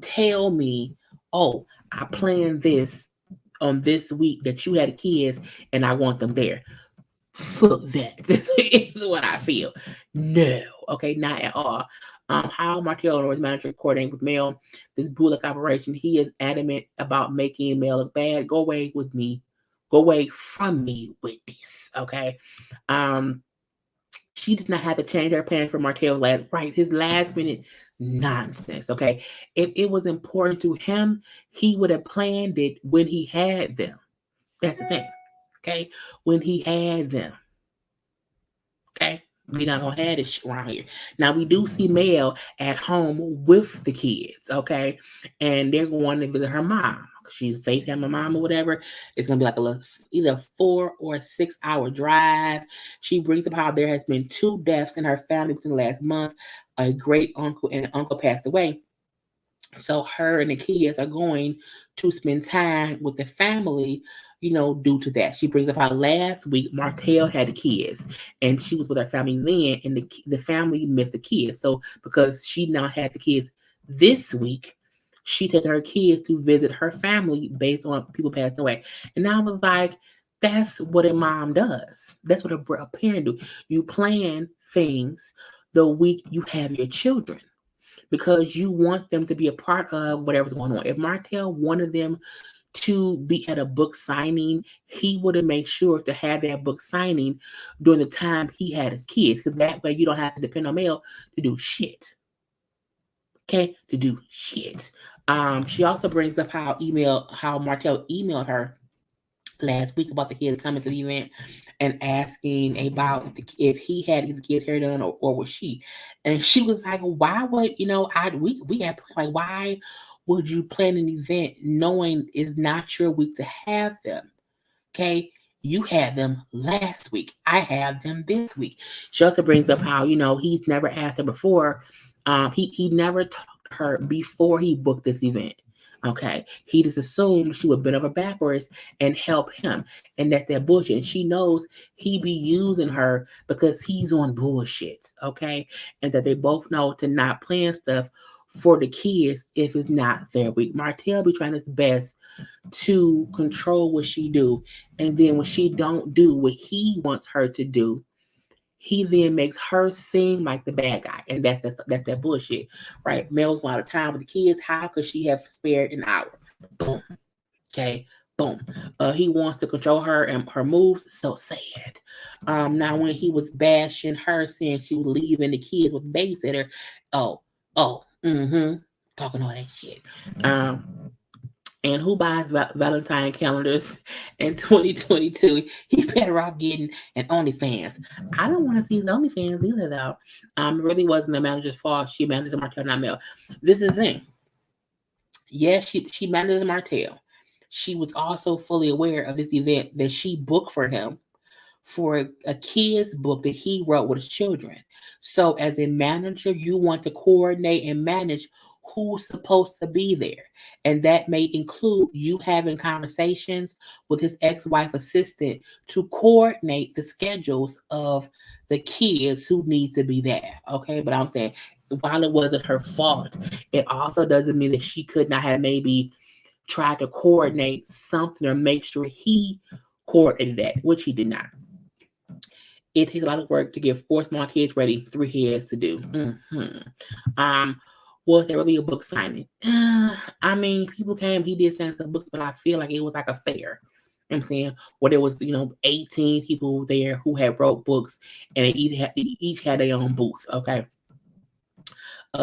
tell me, oh, I planned this on this week that you had kids and I want them there. Fuck that. This is what I feel. No. Okay, not at all. How Martell and his manager coordinating with Mel, this bullock operation, he is adamant about making Mel look bad. Go away with me. Go away from me with this. Okay. She did not have to change her plans for Martell's his last minute nonsense. Okay. If it was important to him, he would have planned it when he had them. That's the thing. Okay. When he had them. Okay. We're not gonna have this shit around here. Now we do see Mel at home with the kids, okay, and they're going to visit her mom. She's FaceTime my mom or whatever. It's gonna be like either 4 or 6 hour drive. She brings up how there has been 2 deaths in her family within the last month. A great uncle and an uncle passed away. So her and the kids are going to spend time with the family, due to that. She brings up how last week Martell had the kids and she was with her family then, and the family missed the kids. So because she now had the kids this week, she took her kids to visit her family based on people passing away. And I was like, that's what a mom does. That's what a parent do. You plan things the week you have your children, because you want them to be a part of whatever's going on. If Martell wanted them to be at a book signing, he would have made sure to have that book signing during the time he had his kids, because that way you don't have to depend on Mel to do shit. Okay, to do shit. She also brings up how Martell emailed her last week about the kids coming to the event and asking about if he had the kids' hair done or was she. And she was like, why would, we had, like, why would you plan an event knowing it's not your week to have them? Okay. You had them last week. I have them this week. She also brings up how, he's never asked her before. He never talked to her before he booked this event. Okay. He just assumed she would bend over backwards and help him. And that's that bullshit. And she knows he be using her because he's on bullshit. Okay. And that they both know to not plan stuff for the kids if it's not their week. Martell be trying his best to control what she do. And then when she don't do what he wants her to do, he then makes her seem like the bad guy. And that's that bullshit, right? Mel's a lot of time with the kids. How could she have spared an hour? Boom. Okay. Boom. He wants to control her and her moves. So sad. Now when he was bashing her, saying she was leaving the kids with the babysitter, talking all that shit. And who buys Valentine calendars in 2022? He better off getting an OnlyFans. I don't want to see his OnlyFans either, though. It really wasn't the manager's fault. She managed Martell, not Mel. This is the thing. Yes, she manages Martell. She was also fully aware of this event that she booked for him for a kid's book that he wrote with his children. So, as a manager, you want to coordinate and manage who's supposed to be there. And that may include you having conversations with his ex wife assistant to coordinate the schedules of the kids who need to be there. Okay. But I'm saying, while it wasn't her fault, it also doesn't mean that she could not have maybe tried to coordinate something or make sure he coordinated that, which he did not. It takes a lot of work to get 4 small kids ready, 3 heads to do. Was there really a book signing? I mean, people came, he did send some books, but I feel like it was like a fair. You know what I'm saying? Where there was, 18 people there who had wrote books and they each had their own booth. Okay.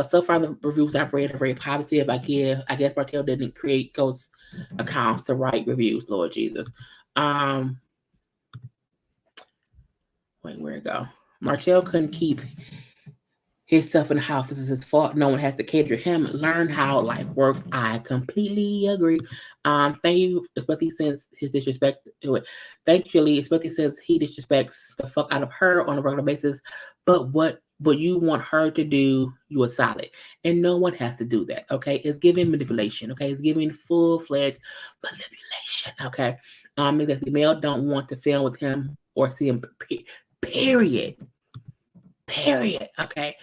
So far, the reviews I've read are very positive. I guess Martell didn't create ghost accounts to write reviews. Lord Jesus. Wait, where'd it go? Martell couldn't keep himself in the house. This is his fault. No one has to cater him. Learn how life works. I completely agree. Thank you, especially since his disrespect to it. Thankfully, especially since he disrespects the fuck out of her on a regular basis. But what you want her to do, you are solid. And no one has to do that. Okay. It's giving manipulation. Okay. It's giving full-fledged manipulation. Okay. Because the male don't want to film with him or see him. Period. Okay.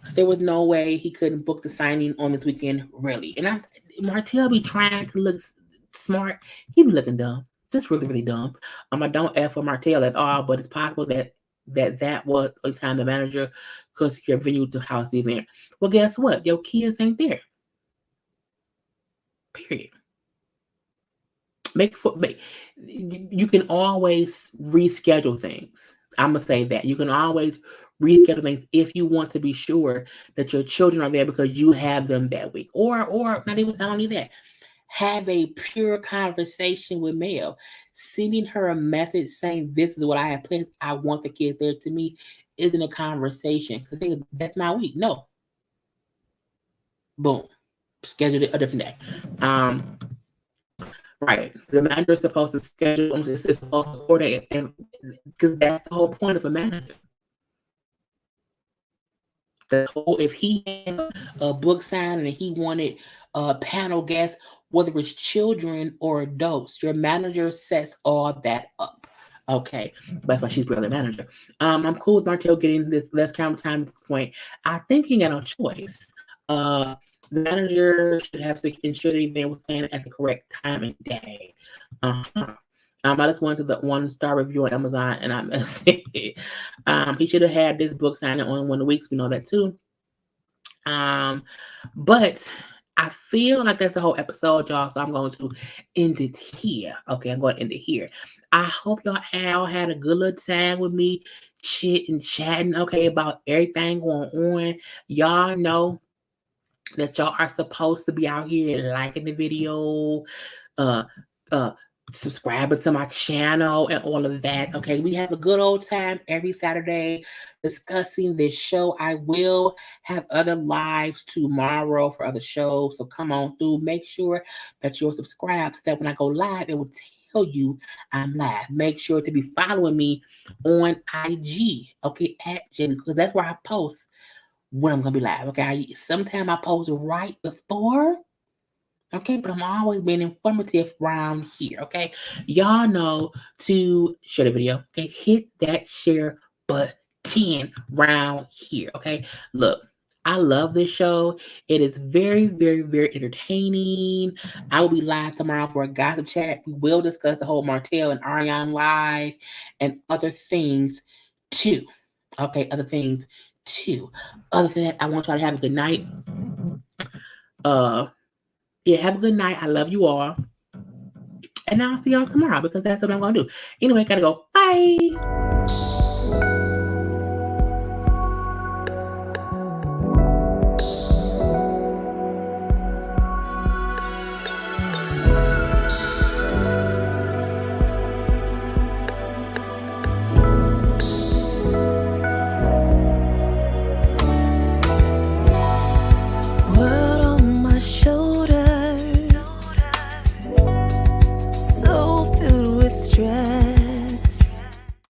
So there was no way he couldn't book the signing on this weekend, really. And Martell be trying to look smart. He be looking dumb. Just really, really dumb. I don't F for Martell at all, but it's possible that was a time the manager could secure venue to house the event. Well, guess what? Your kids ain't there. Period. You can always reschedule things. I'm gonna say that you can always reschedule things if you want to be sure that your children are there because you have them that week, or not only that. Have a pure conversation with Mel, sending her a message saying, "This is what I have planned. I want the kids there." To me, isn't a conversation because that's my week. No, boom, schedule it a different day. Right. The manager is supposed to schedule, it's supposed to coordinate, and because that's the whole point of a manager. If he had a book signing and he wanted a panel guest, whether it's children or adults, your manager sets all that up. Okay, that's why she's really a manager. I'm cool with Martell getting this less camera time at this point. I think he got no choice. The manager should have to ensure the event was planned at the correct time and day. I just went to the 1-star review on Amazon and I missed it. He should have had this book signing on one of the weeks. We know that too. But I feel like that's the whole episode, y'all. So I'm going to end it here. Okay, I'm going to end it here. I hope y'all all had a good little time with me, chatting, okay, about everything going on. Y'all know that y'all are supposed to be out here liking the video, subscribing to my channel and all of that. Okay, we have a good old time every Saturday discussing this show. I will have other lives tomorrow for other shows, so come on through. Make sure that you're subscribed so that when I go live, it will tell you I'm live. Make sure to be following me on IG, okay, at Jenny, because that's where I post when I'm gonna be live. Okay, sometimes I post right before. Okay, but I'm always being informative around here. Okay, y'all know to share the video. Okay, hit that share button around here. Okay, look, I love this show. It is very, very, very entertaining. I will be live tomorrow for a gossip chat. We will discuss the whole Martell and Ariane live and other things too. Okay, other things too. Other than that, I want y'all to have a good night. Yeah, have a good night. I love you all. And I'll see y'all tomorrow because that's what I'm going to do. Anyway, gotta go. Bye.